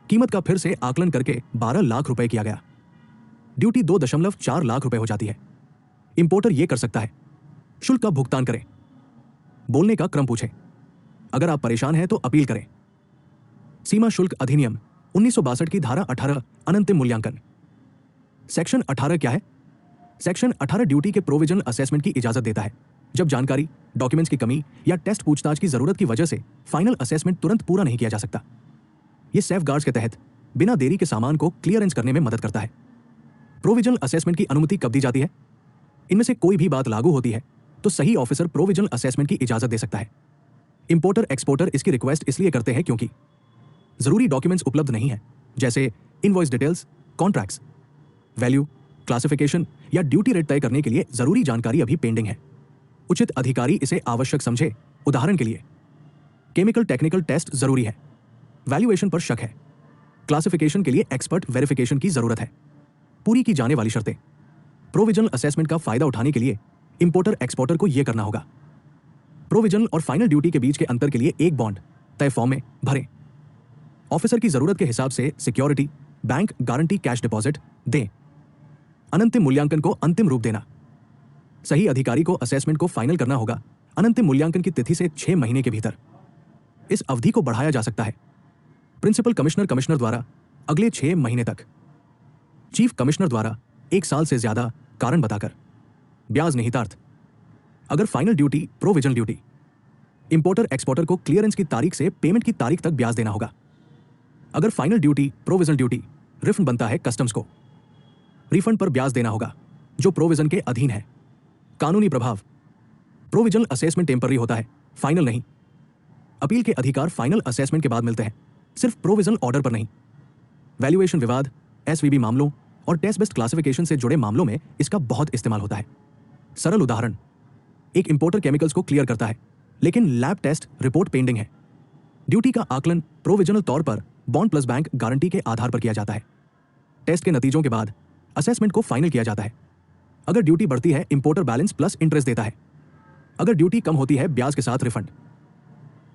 कीमत का फिर से आकलन करके 12 लाख रुपए किया गया, ड्यूटी 2.4 लाख रुपए हो जाती है। इंपोर्टर यह कर सकता है: शुल्क का भुगतान करें, बोलने का क्रम पूछें, अगर आप परेशान हैं तो अपील करें। सीमा शुल्क अधिनियम 1962 की धारा 18 अनंतिम मूल्यांकन। सेक्शन 18 क्या है? सेक्शन 18 ड्यूटी के प्रोविजनल असेसमेंट की इजाजत देता है जब जानकारी, डॉक्यूमेंट्स की कमी या टेस्ट पूछताछ की जरूरत की वजह से फाइनल असेसमेंट तुरंत पूरा नहीं किया जा सकता। यह सेफगार्ड्स के तहत बिना देरी के सामान को क्लियरेंस करने में मदद करता है। प्रोविजनल असेसमेंट की अनुमति कब दी जाती है? इनमें से कोई भी बात लागू होती है तो सही ऑफिसर प्रोविजनल असेसमेंट की इजाजत दे सकता है। इंपोर्टर एक्सपोर्टर इसकी रिक्वेस्ट इसलिए करते हैं क्योंकि जरूरी डॉक्यूमेंट्स उपलब्ध नहीं है, जैसे invoice details, contracts, value, classification या ड्यूटी रेट तय करने के लिए जरूरी जानकारी अभी पेंडिंग है। उचित अधिकारी इसे आवश्यक समझे। उदाहरण के लिए, केमिकल टेक्निकल टेस्ट जरूरी है, वैल्यूएशन पर शक है, क्लासिफिकेशन के लिए एक्सपर्ट वेरिफिकेशन की जरूरत है। पूरी की जाने वाली शर्तें। प्रोविजनल असेसमेंट का फायदा उठाने के लिए इंपोर्टर एक्सपोर्टर को यह करना होगा: प्रोविजनल और फाइनल ड्यूटी के बीच के अंतर के लिए एक बॉन्ड तय फॉर्म में भरें। ऑफिसर की जरूरत के हिसाब से security, bank guarantee, cash deposit दें। अनंतिम मूल्यांकन को अंतिम रूप देना। सही अधिकारी को असेसमेंट को फाइनल करना होगा अनंतिम मूल्यांकन की तिथि से 6 महीने के भीतर। इस अवधि को बढ़ाया जा सकता है प्रिंसिपल कमिश्नर द्वारा अगले 6 महीने तक, चीफ कमिश्नर द्वारा 1 साल से ज्यादा, कारण बताकर। ब्याज निहितार्थ: अगर final duty, provisional duty, importer exporter को क्लियरेंस की तारीख से पेमेंट की तारीख तक ब्याज देना होगा। अगर final duty, provisional duty, refund बनता है कस्टम्स को, रिफंड पर ब्याज देना होगा जो प्रोविजन के अधीन है। कानूनी प्रभाव: प्रोविजनल असेसमेंट टेम्पररी होता है, फाइनल नहीं। अपील के अधिकार फाइनल असेसमेंट के बाद मिलते हैं, सिर्फ प्रोविजनल ऑर्डर पर नहीं। वैल्यूएशन विवाद, SVB मामलों और टेस्ट बेस्ड क्लासिफिकेशन से जुड़े मामलों में इसका बहुत इस्तेमाल होता है। सरल उदाहरण: एक इंपोर्टर केमिकल्स को क्लियर करता है लेकिन लैब टेस्ट रिपोर्ट पेंडिंग है। ड्यूटी का आकलन प्रोविजनल तौर पर बॉन्ड प्लस बैंक गारंटी के आधार पर किया जाता है। टेस्ट के नतीजों के बाद असेसमेंट को फाइनल किया जाता है। अगर ड्यूटी बढ़ती है, इंपोर्टर बैलेंस प्लस इंटरेस्ट देता है। अगर ड्यूटी कम होती है, ब्याज के साथ रिफंड।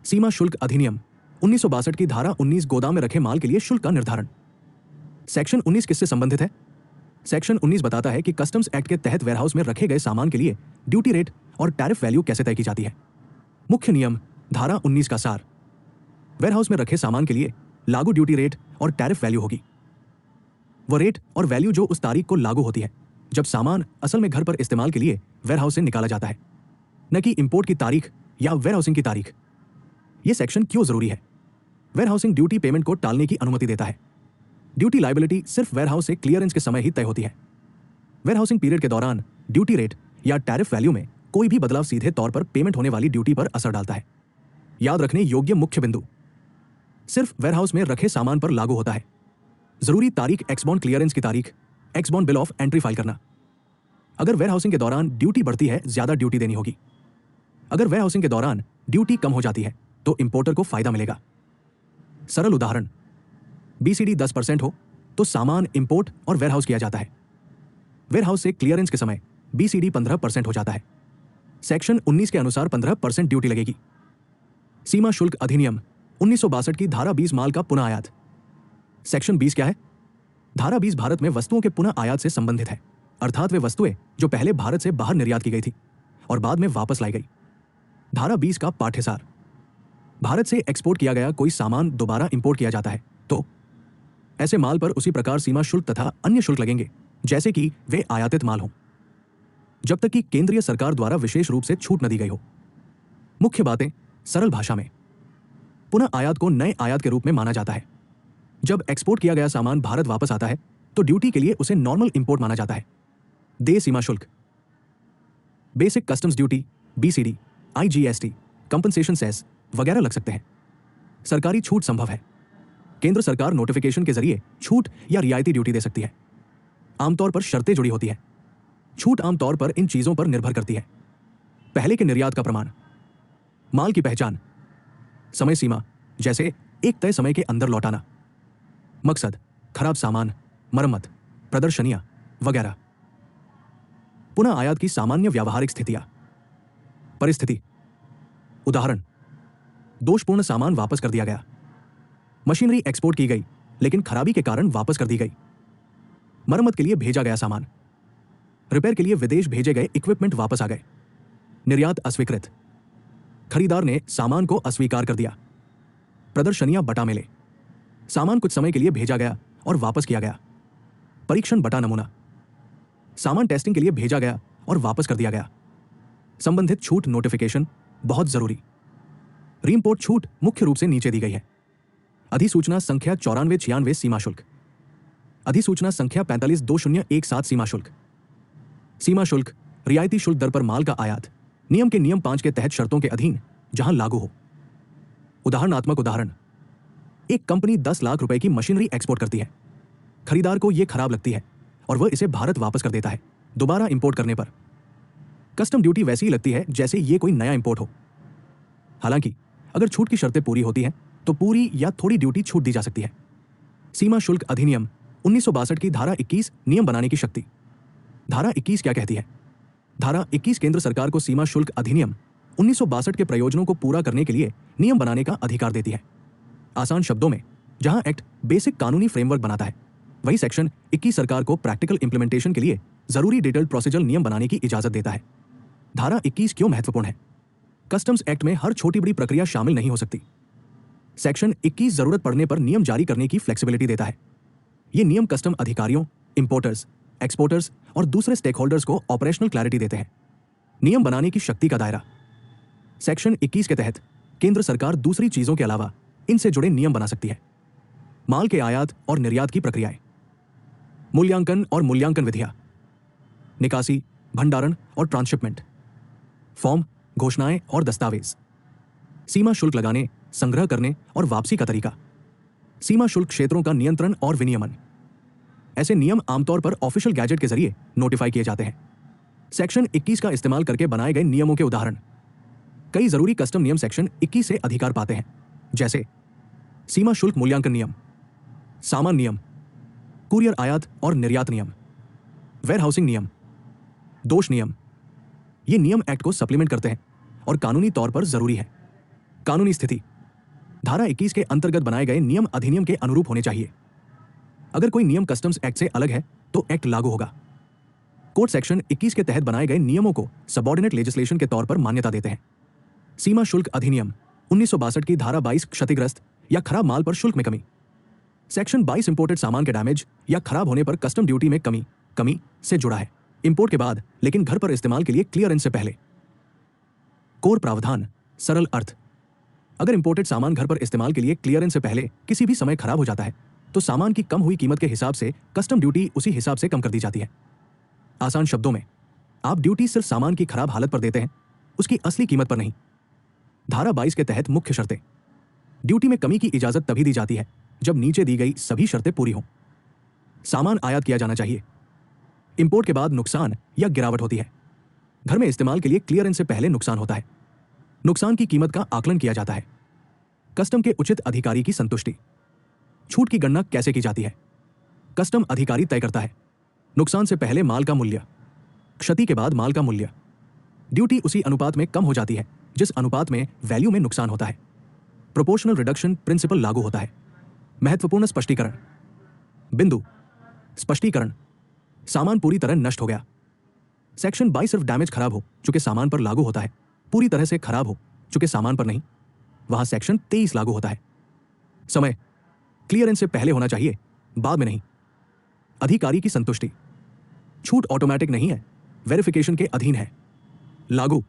सीमा शुल्क अधिनियम 1962 की धारा 19 गोदाम में रखे माल के लिए शुल्क का निर्धारण। सेक्शन 19 किससे संबंधित है? सेक्शन 19 बताता है कि कस्टम्स एक्ट के तहत वेयरहाउस में रखे गए सामान के लिए ड्यूटी रेट और टैरिफ वैल्यू कैसे तय की जाती है। मुख्य नियम धारा 19 का सार: वेयरहाउस में रखे सामान के लिए लागू ड्यूटी रेट और टैरिफ वैल्यू होगी। वो रेट और वैल्यू जो उस तारीख को लागू होती है जब सामान असल में घर पर इस्तेमाल के लिए वेयरहाउस से निकाला जाता है, न कि इंपोर्ट की तारीख या वेयरहाउसिंग की तारीख। यह सेक्शन क्यों जरूरी है? वेयरहाउसिंग ड्यूटी पेमेंट को टालने की अनुमति देता है। ड्यूटी लायबिलिटी सिर्फ वेयरहाउस से क्लियरेंस के समय ही तय होती है। वेयरहाउसिंग पीरियड के दौरान ड्यूटी रेट या टैरिफ वैल्यू में कोई भी बदलाव सीधे तौर पर पेमेंट होने वाली ड्यूटी पर असर डालता है। याद रखने योग्य मुख्य बिंदु सिर्फ वेयरहाउस में रखे सामान पर लागू होता है। जरूरी तारीख एक्सबॉन्ड क्लियरेंस की तारीख, एक्सबॉन्ड बिल ऑफ एंट्री फाइल करना। अगर वेयरहाउसिंग के दौरान ड्यूटी बढ़ती है, ज्यादा ड्यूटी देनी होगी। अगर वेयरहाउसिंग के दौरान ड्यूटी कम हो जाती है तो इंपोर्टर को फायदा मिलेगा। सरल उदाहरण, बीसीडी 10% हो तो सामान इंपोर्ट और वेयरहाउस किया जाता है। वेयरहाउस से क्लियरेंस के समय बीसीडी 15% हो जाता है। सेक्शन 19 के अनुसार 15% ड्यूटी लगेगी। सीमा शुल्क अधिनियम 1962 की धारा 20 माल का पुनः आयात। सेक्शन 20 क्या है? धारा 20 भारत में वस्तुओं के पुनः आयात से संबंधित है, अर्थात वे वस्तुएं जो पहले भारत से बाहर निर्यात की गई थी और बाद में वापस लाई गई। धारा 20 का पाठ्यसार, भारत से एक्सपोर्ट किया गया कोई सामान दोबारा इंपोर्ट किया जाता है तो ऐसे माल पर उसी प्रकार सीमा शुल्क तथा अन्य शुल्क लगेंगे जैसे कि वे आयातित माल हों, जब तक कि केंद्रीय सरकार द्वारा विशेष रूप से छूट न दी गई हो। मुख्य बातें सरल भाषा में, पुनः आयात को नए आयात के रूप में माना जाता है। जब एक्सपोर्ट किया गया सामान भारत वापस आता है तो ड्यूटी के लिए उसे नॉर्मल इंपोर्ट माना जाता है। देय सीमा शुल्क, basic customs duty, BCD, IGST, compensation cess वगैरह लग सकते हैं। सरकारी छूट संभव है। केंद्र सरकार नोटिफिकेशन के जरिए छूट या रियायती ड्यूटी दे सकती है। आमतौर पर शर्तें जुड़ी होती हैं। छूट आमतौर पर इन चीजों पर निर्भर करती है। पहले के निर्यात का प्रमाण, माल की पहचान, समय सीमा जैसे एक तय समय के अंदर लौटाना, मकसद खराब सामान, मरम्मत, प्रदर्शनियां वगैरह। पुनः आयात की सामान्य व्यावहारिक स्थितियां, परिस्थिति, उदाहरण, दोषपूर्ण सामान वापस कर दिया गया, मशीनरी एक्सपोर्ट की गई लेकिन खराबी के कारण वापस कर दी गई, मरम्मत के लिए भेजा गया सामान, रिपेयर के लिए विदेश भेजे गए इक्विपमेंट वापस आ गए, निर्यात अस्वीकृत, खरीदार ने सामान को अस्वीकार कर दिया, प्रदर्शनियां बटा मिले, सामान कुछ समय के लिए भेजा गया और वापस किया गया, परीक्षण बटा नमूना, सामान टेस्टिंग के लिए भेजा गया और वापस कर दिया गया, संबंधित छूट नोटिफिकेशन बहुत जरूरी। रीइंपोर्ट छूट मुख्य रूप से नीचे दी गई है। अधिसूचना संख्या 9496 सीमा शुल्क, अधिसूचना संख्या 452017 सीमा शुल्क। सीमा शुल्क रियायती शुल्क दर पर माल का आयात नियम के नियम 5 के तहत शर्तों के अधीन जहां लागू हो। उदाहरणात्मक उदाहरण, एक कंपनी 10 लाख रुपए की मशीनरी एक्सपोर्ट करती है। खरीदार को यह खराब लगती है और वह इसे भारत वापस कर देता है। दोबारा इंपोर्ट करने पर कस्टम ड्यूटी वैसी ही लगती है जैसे ये कोई नया इंपोर्ट हो। हालांकि अगर छूट की शर्तें पूरी होती हैं तो पूरी या थोड़ी ड्यूटी छूट दी जा सकती है। सीमा शुल्क अधिनियम 1962 की धारा 21 नियम बनाने की शक्ति। धारा 21 क्या कहती है? धारा 21 केंद्र सरकार को सीमा शुल्क अधिनियम 1962 के प्रयोजनों को पूरा करने के लिए नियम बनाने का अधिकार देती है। आसान शब्दों में, जहां एक्ट बेसिक कानूनी फ्रेमवर्क बनाता है, वही सेक्शन 21 सरकार को प्रैक्टिकल इंप्लीमेंटेशन के लिए जरूरी डिटेल्ड प्रोसीजरल नियम बनाने की इजाजत देता है। धारा 21 क्यों महत्वपूर्ण है? कस्टम्स एक्ट में हर छोटी बड़ी प्रक्रिया शामिल नहीं हो सकती। सेक्शन 21 जरूरत पड़ने पर नियम जारी करने की फ्लेक्सिबिलिटी देता है। ये नियम कस्टम अधिकारियों, इंपोर्टर्स, एक्सपोर्टर्स और दूसरे स्टेक होल्डर्स को ऑपरेशनल क्लैरिटी देते हैं। नियम बनाने की शक्ति का दायरा। सेक्शन 21 के तहत केंद्र सरकार दूसरी चीजों के अलावा इनसे जुड़े नियम बना सकती है। माल के आयात और निर्यात की प्रक्रियाएं, मूल्यांकन और मूल्यांकन विधियां, निकासी, भंडारण और ट्रांसशिपमेंट, फॉर्म, घोषणाएं और दस्तावेज, सीमा शुल्क लगाने, संग्रह करने और वापसी का तरीका, सीमा शुल्क क्षेत्रों का नियंत्रण और विनियमन। ऐसे नियम आमतौर पर ऑफिशियल गैजेट के जरिए नोटिफाई किए जाते हैं। सेक्शन 21 का इस्तेमाल करके बनाए गए नियमों के उदाहरण। कई जरूरी कस्टम नियम सेक्शन 21 से अधिकार पाते हैं, जैसे सीमा शुल्क मूल्यांकन नियम, सामान नियम, कुरियर आयात और निर्यात नियम, वेयरहाउसिंग नियम, दोष नियम। ये नियम एक्ट को सप्लीमेंट करते हैं और कानूनी तौर पर जरूरी है। कानूनी स्थिति, धारा 21 के अंतर्गत बनाए गए नियम अधिनियम के अनुरूप होने चाहिए। अगर कोई नियम कस्टम्स एक्ट से अलग है तो एक्ट लागू होगा। कोर्ट सेक्शन 21 के तहत बनाए गए नियमों को सबऑर्डिनेट लेजिस्लेशन के तौर पर मान्यता देते हैं। सीमा शुल्क अधिनियम 1962 की धारा 22 क्षतिग्रस्त या खराब माल पर शुल्क में कमी। सेक्शन 22 इंपोर्टेड सामान के डैमेज या खराब होने पर कस्टम ड्यूटी में कमी से जुड़ा है। इंपोर्ट के बाद लेकिन घर पर इस्तेमाल के लिए क्लियरेंस से पहले। कोर प्रावधान, सरल अर्थ, अगर इंपोर्टेड सामान घर पर इस्तेमाल के लिए क्लियरेंस से पहले किसी भी समय खराब हो जाता है तो सामान की कम हुई कीमत के हिसाब से कस्टम ड्यूटी उसी हिसाब से कम कर दी जाती है। आसान शब्दों में, आप ड्यूटी सिर्फ सामान की खराब हालत पर देते हैं, उसकी असली कीमत पर नहीं। धारा 22 के तहत मुख्य शर्तें। ड्यूटी में कमी की इजाजत तभी दी जाती है जब नीचे दी गई सभी शर्तें पूरी हों। सामान आयात किया जाना चाहिए। इंपोर्ट के बाद नुकसान या गिरावट होती है। घर में इस्तेमाल के लिए क्लियरेंस से पहले नुकसान होता है। नुकसान की कीमत का आकलन किया जाता है। कस्टम के उचित अधिकारी की संतुष्टि। छूट की गणना कैसे की जाती है? कस्टम अधिकारी तय करता है। नुकसान से पहले माल का मूल्य, क्षति के बाद माल का मूल्य। ड्यूटी उसी अनुपात में कम हो जाती है जिस अनुपात में वैल्यू में नुकसान होता है। प्रोपोर्शनल रिडक्शन प्रिंसिपल लागू होता है। महत्वपूर्ण स्पष्टीकरण। बिंदु। स्पष्टीकरण। सामान पूरी तरह नष्ट हो गया। सेक्शन 22 सिर्फ डैमेज खराब हो चुके सामान पर लागू होता है। पूरी तरह से खराब हो चुके सामान पर नहीं। वहां सेक्शन 23 लागू होता है। समय। क्लियरेंस से पहले होना चाहिए, बाद में नहीं। अधिकारी की संतुष्टि। छूट ऑटोमेटिक नहीं है, वेरिफिकेशन के अधीन है। लागू।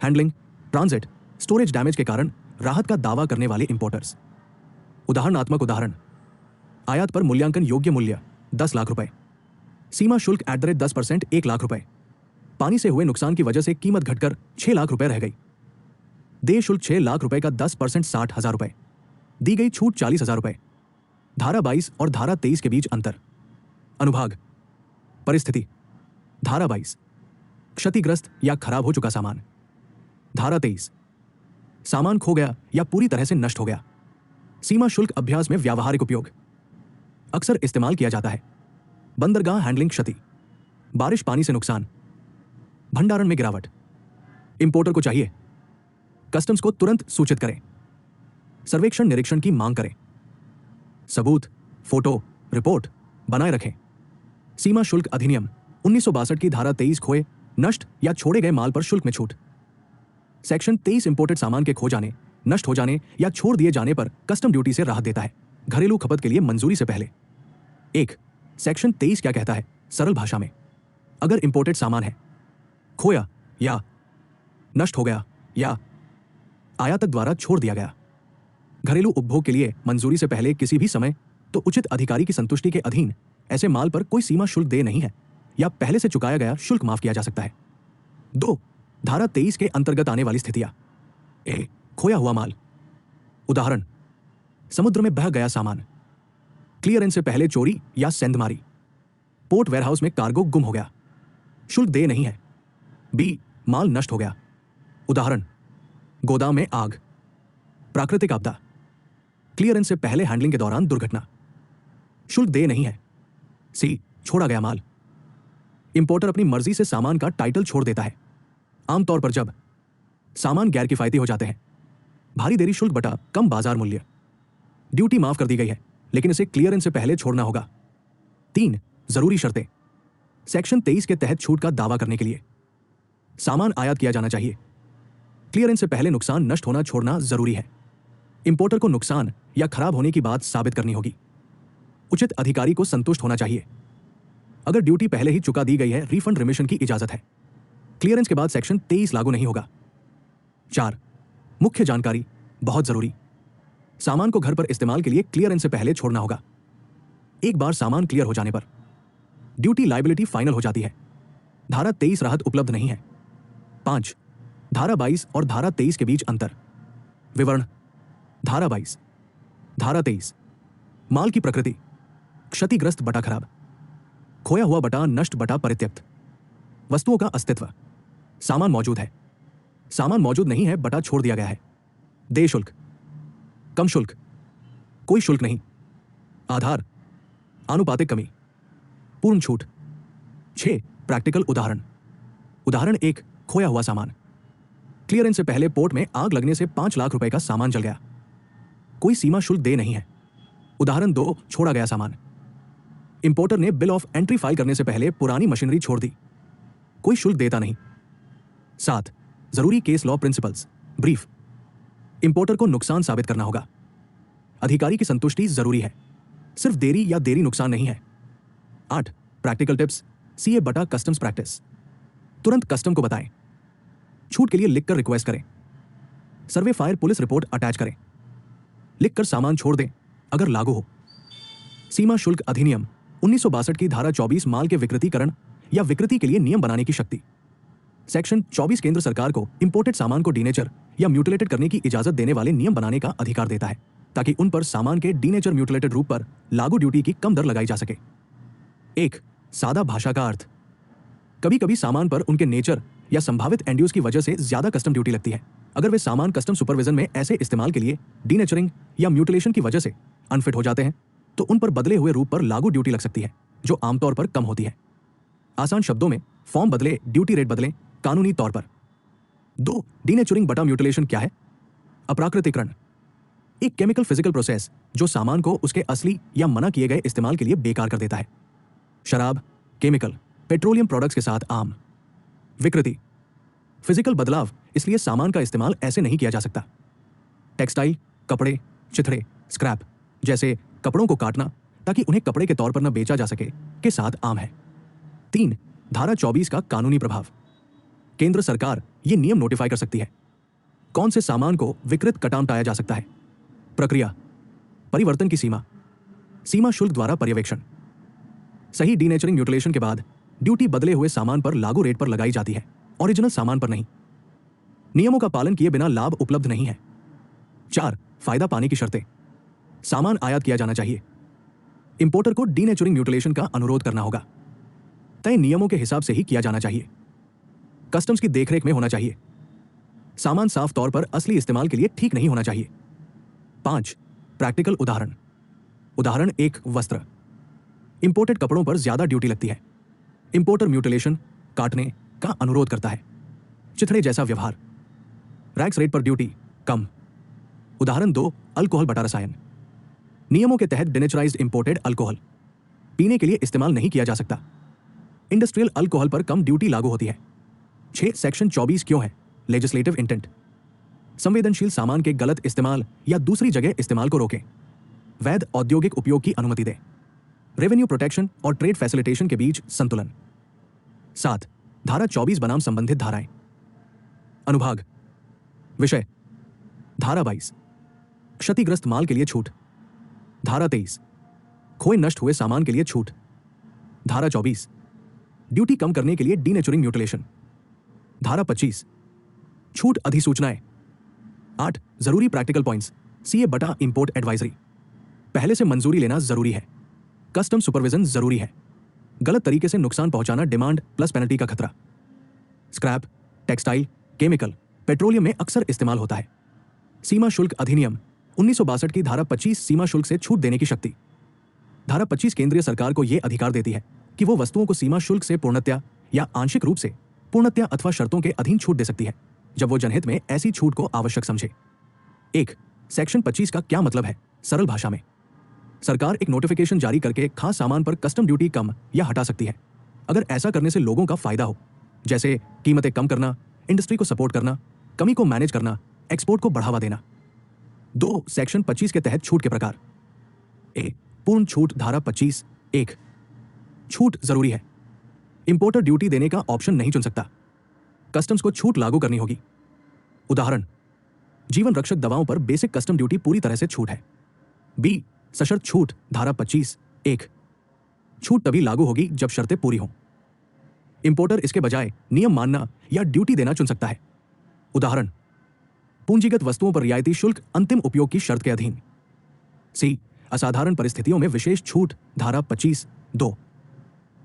हैंडलिंग, ट्रांजिट, स्टोरेज डैमेज के कारण राहत का दावा करने वाले इंपोर्टर्स। उदाहरणात्मक उदाहरण। आयात पर मूल्यांकन योग्य मूल्य 10 लाख रुपए। सीमा शुल्क @ 10% 1 लाख रुपए। पानी से हुए नुकसान की वजह से कीमत घटकर 6 लाख रुपए रह गई। देय शुल्क 6 लाख रुपए का 10% 60,000 रुपए। दी गई छूट 40,000 रुपए। धारा 22 और धारा 23 के बीच अंतर। अनुभाग। परिस्थिति। धारा 22 क्षतिग्रस्त या खराब हो चुका सामान। धारा 23 सामान खो गया या पूरी तरह से नष्ट हो गया। सीमा शुल्क अभ्यास में व्यावहारिक उपयोग। अक्सर इस्तेमाल किया जाता है। बंदरगाह हैंडलिंग क्षति, बारिश पानी से नुकसान, भंडारण में गिरावट। इंपोर्टर को चाहिए कस्टम्स को तुरंत सूचित करें। सर्वेक्षण निरीक्षण की मांग करें। सबूत, फोटो, रिपोर्ट बनाए रखें। सीमा शुल्क अधिनियम 1962 की धारा 23 खोए, नष्ट या छोड़े गए माल पर शुल्क में छूट। सेक्शन 23 इंपोर्टेड सामान के खो जाने, नष्ट हो जाने या छोड़ दिए जाने पर कस्टम ड्यूटी से राहत देता है, घरेलू खपत के लिए मंजूरी से पहले। 1. सेक्शन 23 क्या कहता है? सरल भाषा में, अगर इंपोर्टेड सामान है, खोया या नष्ट हो गया या आयातक द्वारा छोड़ दिया गया, घरेलू उपभोग के लिए मंजूरी से पहले किसी भी समय, तो उचित अधिकारी की संतुष्टि के अधीन ऐसे माल पर कोई सीमा शुल्क दे नहीं है या पहले से चुकाया गया शुल्क माफ किया जा सकता है। 2. धारा 23 के अंतर्गत आने वाली स्थितियां। ए. खोया हुआ माल। उदाहरण, समुद्र में बह गया सामान, क्लियरेंस से पहले चोरी या सेंधमारी, पोर्ट वेयरहाउस में कार्गो गुम हो गया, शुल्क दे नहीं है। बी. माल नष्ट हो गया। उदाहरण, गोदाम में आग, प्राकृतिक आपदा, क्लियरेंस से पहले हैंडलिंग के दौरान दुर्घटना, शुल्क दे नहीं है। सी. छोड़ा गया माल। इंपोर्टर अपनी मर्जी से सामान का टाइटल छोड़ देता है, आमतौर पर जब सामान गैर किफायती हो जाते हैं, भारी देरी शुल्क बटा कम बाजार मूल्य, ड्यूटी माफ कर दी गई है लेकिन इसे क्लियरेंस से पहले छोड़ना होगा। 3. जरूरी शर्तें। सेक्शन 23 के तहत छूट का दावा करने के लिए सामान आयात किया जाना चाहिए। क्लियरेंस से पहले नुकसान नष्ट होना छोड़ना जरूरी है। इंपोर्टर को नुकसान या खराब होने की बात साबित करनी होगी। उचित अधिकारी को संतुष्ट होना चाहिए। अगर ड्यूटी पहले ही चुका दी गई है, रिफंड रिमिशन की इजाजत है। क्लियरेंस के बाद सेक्शन 23 लागू नहीं होगा। 4. मुख्य जानकारी, बहुत जरूरी। सामान को घर पर इस्तेमाल के लिए क्लियरेंस से पहले छोड़ना होगा। एक बार सामान क्लियर हो जाने पर ड्यूटी लायबिलिटी फाइनल हो जाती है। धारा 23 राहत उपलब्ध नहीं है। 5. धारा 22 और धारा 23 के बीच अंतर। विवरण। धारा 22। धारा 23 माल की प्रकृति, क्षतिग्रस्त बटा खराब, खोया हुआ बटा नष्ट बटा परित्यक्त, वस्तुओं का अस्तित्व, सामान मौजूद है, सामान मौजूद नहीं है बटा छोड़ दिया गया है। देय शुल्क, कम शुल्क, कोई शुल्क नहीं, आधार, आनुपातिक कमी, पूर्ण छूट। 6. प्रैक्टिकल उदाहरण। उदाहरण 1, खोया हुआ सामान। क्लियरेंस से पहले पोर्ट में आग लगने से 5 लाख रुपए का सामान जल गया, कोई सीमा शुल्क दे नहीं है। उदाहरण 2, छोड़ा गया सामान। इंपोर्टर ने बिल ऑफ एंट्री फाइल करने से पहले पुरानी मशीनरी छोड़ दी, कोई शुल्क देता नहीं। 7. जरूरी case law principles. Brief. Importer को नुकसान साबित करना होगा, अधिकारी की संतुष्टि जरूरी है, सिर्फ देरी या देरी नुकसान नहीं है। 8. प्रैक्टिकल टिप्स, सीए बटा कस्टम्स प्रैक्टिस। तुरंत कस्टम को बताएं, छूट के लिए लिखकर रिक्वेस्ट करें, सर्वे फायर पुलिस रिपोर्ट अटैच करें, लिखकर सामान छोड़ दें अगर लागू हो। सीमा शुल्क अधिनियम 1962 की धारा 24 माल के विकृतीकरण या विकृति के लिए नियम बनाने की शक्ति। सेक्शन 24 केंद्र सरकार को इंपोर्टेड सामान को डीनेचर या म्यूटिलेटेड करने की इजाजत देने वाले नियम बनाने का अधिकार देता है ताकि उन पर सामान के डीनेचर म्यूटिलेटेड रूप पर लागू ड्यूटी की कम दर लगाई जा सके। एक सादा भाषा का अर्थ। कभी कभी सामान पर उनके नेचर या संभावित एंड यूज की वजह से ज्यादा कस्टम ड्यूटी लगती है। अगर वे सामान कस्टम सुपरविजन में ऐसे इस्तेमाल के लिए डीनेचरिंग या म्यूटिलेशन की वजह से अनफिट हो जाते हैं तो उन पर बदले हुए रूप पर लागू ड्यूटी लग सकती है जो आमतौर पर कम होती है। आसान शब्दों में फॉर्म बदले, ड्यूटी रेट बदले कानूनी तौर पर। 2 डीनेचरिंग बटा म्यूटिलेशन क्या है? अप्राकृतिकरण एक केमिकल फिजिकल प्रोसेस जो सामान को उसके असली या मना किए गए इस्तेमाल के लिए बेकार कर देता है। शराब, केमिकल, पेट्रोलियम प्रोडक्ट्स के साथ आम। विकृति फिजिकल बदलाव, इसलिए सामान का इस्तेमाल ऐसे नहीं किया जा सकता। टेक्सटाइल, कपड़े, चिथड़े, स्क्रैप जैसे कपड़ों को काटना ताकि उन्हें कपड़े के तौर पर न बेचा जा सके के साथ आम है। 3 धारा 24 का कानूनी प्रभाव। केंद्र सरकार ये नियम नोटिफाई कर सकती है कौन से सामान को विकृत कटामटाया जा सकता है। प्रक्रिया परिवर्तन की सीमा, सीमा शुल्क द्वारा पर्यवेक्षण। सही डीनेचरिंग म्यूटिलेशन के बाद ड्यूटी बदले हुए सामान पर लागू रेट पर लगाई जाती है, ओरिजिनल सामान पर नहीं। नियमों का पालन किए बिना लाभ उपलब्ध नहीं है। 4 फायदा पाने की शर्तें। सामान आयात किया जाना चाहिए। इंपोर्टर को डीनेचरिंग म्यूटिलेशन का अनुरोध करना होगा। तय नियमों के हिसाब से ही किया जाना चाहिए। कस्टम्स की देखरेख में होना चाहिए। सामान साफ तौर पर असली इस्तेमाल के लिए ठीक नहीं होना चाहिए। 5 प्रैक्टिकल उदाहरण। उदाहरण 1 वस्त्र। इंपोर्टेड कपड़ों पर ज्यादा ड्यूटी लगती है। इंपोर्टर म्यूटिलेशन काटने का अनुरोध करता है। चिथड़े जैसा व्यवहार। रैक्स रेट पर ड्यूटी कम। उदाहरण 2 अल्कोहल बटा रसायन। नियमों के तहत डिनेचराइज्ड इंपोर्टेड अल्कोहल पीने के लिए इस्तेमाल नहीं किया जा सकता। इंडस्ट्रियल अल्कोहल पर कम ड्यूटी लागू होती है। 6 सेक्शन 24 क्यों है? Legislative intent. संवेदनशील सामान के गलत इस्तेमाल या दूसरी जगह इस्तेमाल को रोकें। वैध औद्योगिक उपयोग की अनुमति दें। रेवेन्यू प्रोटेक्शन और ट्रेड फैसिलिटेशन के बीच संतुलन। 7 धारा 24 बनाम संबंधित धाराएं। अनुभाग। विषय धारा 22 क्षतिग्रस्त माल के लिए छूट। धारा 23 खोए नष्ट हुए सामान के लिए छूट। धारा 24 ड्यूटी कम करने के लिए डीनेचरिंग म्यूटिलेशन। धारा 25 छूट अधिसूचनाएं। 8 जरूरी प्रैक्टिकल पॉइंट्स। सीए बटा इंपोर्ट एडवाइजरी। पहले से मंजूरी लेना जरूरी है। कस्टम सुपरविजन जरूरी है। गलत तरीके से नुकसान पहुंचाना डिमांड प्लस पेनल्टी का खतरा। स्क्रैप, टेक्सटाइल, केमिकल, पेट्रोलियम में अक्सर इस्तेमाल होता है। सीमा शुल्क अधिनियम 1962 की धारा 25 सीमा शुल्क से छूट देने की शक्ति। धारा 25 केंद्रीय सरकार को यह अधिकार देती है कि वो वस्तुओं को सीमा शुल्क से पूर्णतया या आंशिक रूप से पूर्णतया अथवा शर्तों के अधीन छूट दे सकती है जब वो जनहित में ऐसी छूट को आवश्यक समझे। 1 सेक्शन 25 का क्या मतलब है? सरल भाषा में सरकार एक नोटिफिकेशन जारी करके खास सामान पर कस्टम ड्यूटी कम या हटा सकती है अगर ऐसा करने से लोगों का फायदा हो, जैसे कीमतें कम करना, इंडस्ट्री को सपोर्ट करना, कमी को मैनेज करना, एक्सपोर्ट को बढ़ावा देना। 2 सेक्शन 25 के तहत छूट के प्रकार। ए पूर्ण छूट। धारा 25 1 छूट जरूरी है। इंपोर्टर ड्यूटी देने का ऑप्शन नहीं चुन सकता। कस्टम्स को छूट लागू करनी होगी। उदाहरण जीवन रक्षक दवाओं पर बेसिक कस्टम ड्यूटी पूरी तरह से छूट है। बी सशर्त छूट। धारा 25 1 छूट तभी लागू होगी जब शर्तें पूरी हों। इंपोर्टर इसके बजाय नियम मानना या ड्यूटी देना चुन सकता है। उदाहरण पूंजीगत वस्तुओं पर रियायती शुल्क अंतिम उपयोग की शर्त के अधीन। सी असाधारण परिस्थितियों में विशेष छूट। धारा 25 2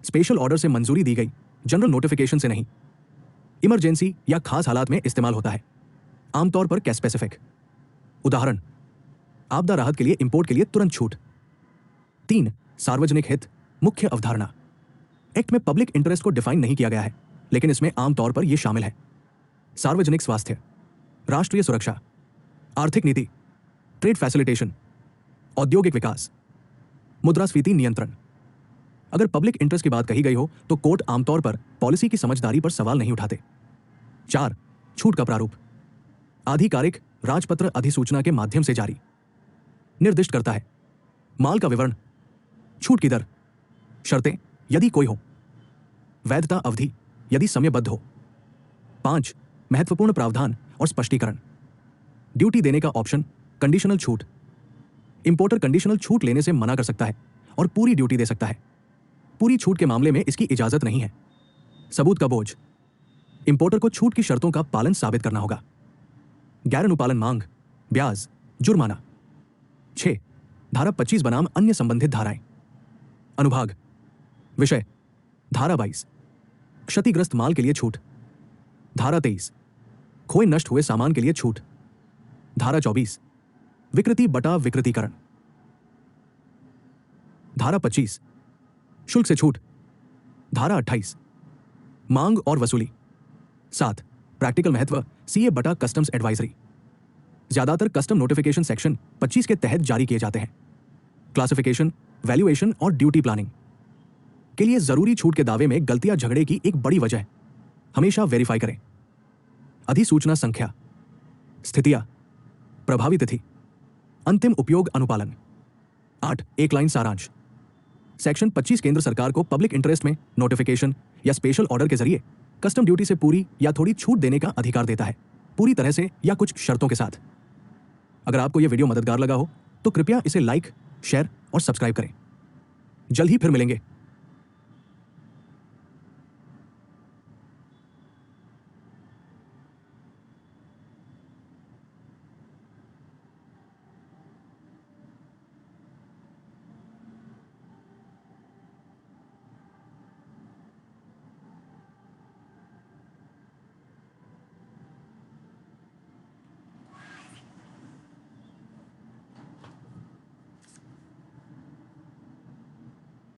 स्पेशल ऑर्डर से मंजूरी दी गई, जनरल नोटिफिकेशन से नहीं। इमरजेंसी या खास हालात में इस्तेमाल होता है, आमतौर पर कैश स्पेसिफिक। उदाहरण आपदा राहत के लिए इंपोर्ट के लिए तुरंत छूट। 3 सार्वजनिक हित मुख्य अवधारणा। एक्ट में पब्लिक इंटरेस्ट को डिफाइन नहीं किया गया है, लेकिन इसमें आमतौर पर यह शामिल है: सार्वजनिक स्वास्थ्य, राष्ट्रीय सुरक्षा, आर्थिक नीति, ट्रेड फैसिलिटेशन, औद्योगिक विकास, मुद्रास्फीति नियंत्रण। अगर पब्लिक इंटरेस्ट की बात कही गई हो तो कोर्ट आमतौर पर पॉलिसी की समझदारी पर सवाल नहीं उठाते। 4 छूट का प्रारूप आधिकारिक राजपत्र अधिसूचना के माध्यम से जारी निर्दिष्ट करता है माल का विवरण, छूट की दर, शर्तें यदि कोई हो, वैधता अवधि यदि समयबद्ध हो। 5 महत्वपूर्ण प्रावधान और स्पष्टीकरण। ड्यूटी देने का ऑप्शन, कंडीशनल छूट। इंपोर्टर कंडीशनल छूट लेने से मना कर सकता है और पूरी ड्यूटी दे सकता है। पूरी छूट के मामले में इसकी इजाजत नहीं है। सबूत का बोझ। इंपोर्टर को छूट की शर्तों का पालन साबित करना होगा। गैर अनुपालन मांग, ब्याज, जुर्माना। 6. धारा 25 बनाम अन्य संबंधित धाराएं। अनुभाग। विषय धारा 22 क्षतिग्रस्त माल के लिए छूट। धारा 23 खोए नष्ट हुए सामान के लिए छूट। धारा 24 विकृति बटा विकृतीकरण। धारा 25 शुल्क से छूट। धारा 28 मांग और वसूली। 7. प्रैक्टिकल महत्व सीए बटा कस्टम्स एडवाइजरी। ज्यादातर कस्टम नोटिफिकेशन सेक्शन 25 के तहत जारी किए जाते हैं। क्लासिफिकेशन, वैल्यूएशन और ड्यूटी प्लानिंग के लिए जरूरी छूट के दावे में गलतियां झगड़े की एक बड़ी वजह। हमेशा वेरीफाई करें। अधिसूचना संख्या, स्थितियां, प्रभावी तिथि, अंतिम उपयोग अनुपालन। 8. एक लाइन सारांश। सेक्शन 25 केंद्र सरकार को पब्लिक इंटरेस्ट में नोटिफिकेशन या स्पेशल ऑर्डर के जरिए कस्टम ड्यूटी से पूरी या थोड़ी छूट देने का अधिकार देता है, पूरी तरह से या कुछ शर्तों के साथ। अगर आपको यह वीडियो मददगार लगा हो तो कृपया इसे लाइक, शेयर और सब्सक्राइब करें। जल्द ही फिर मिलेंगे।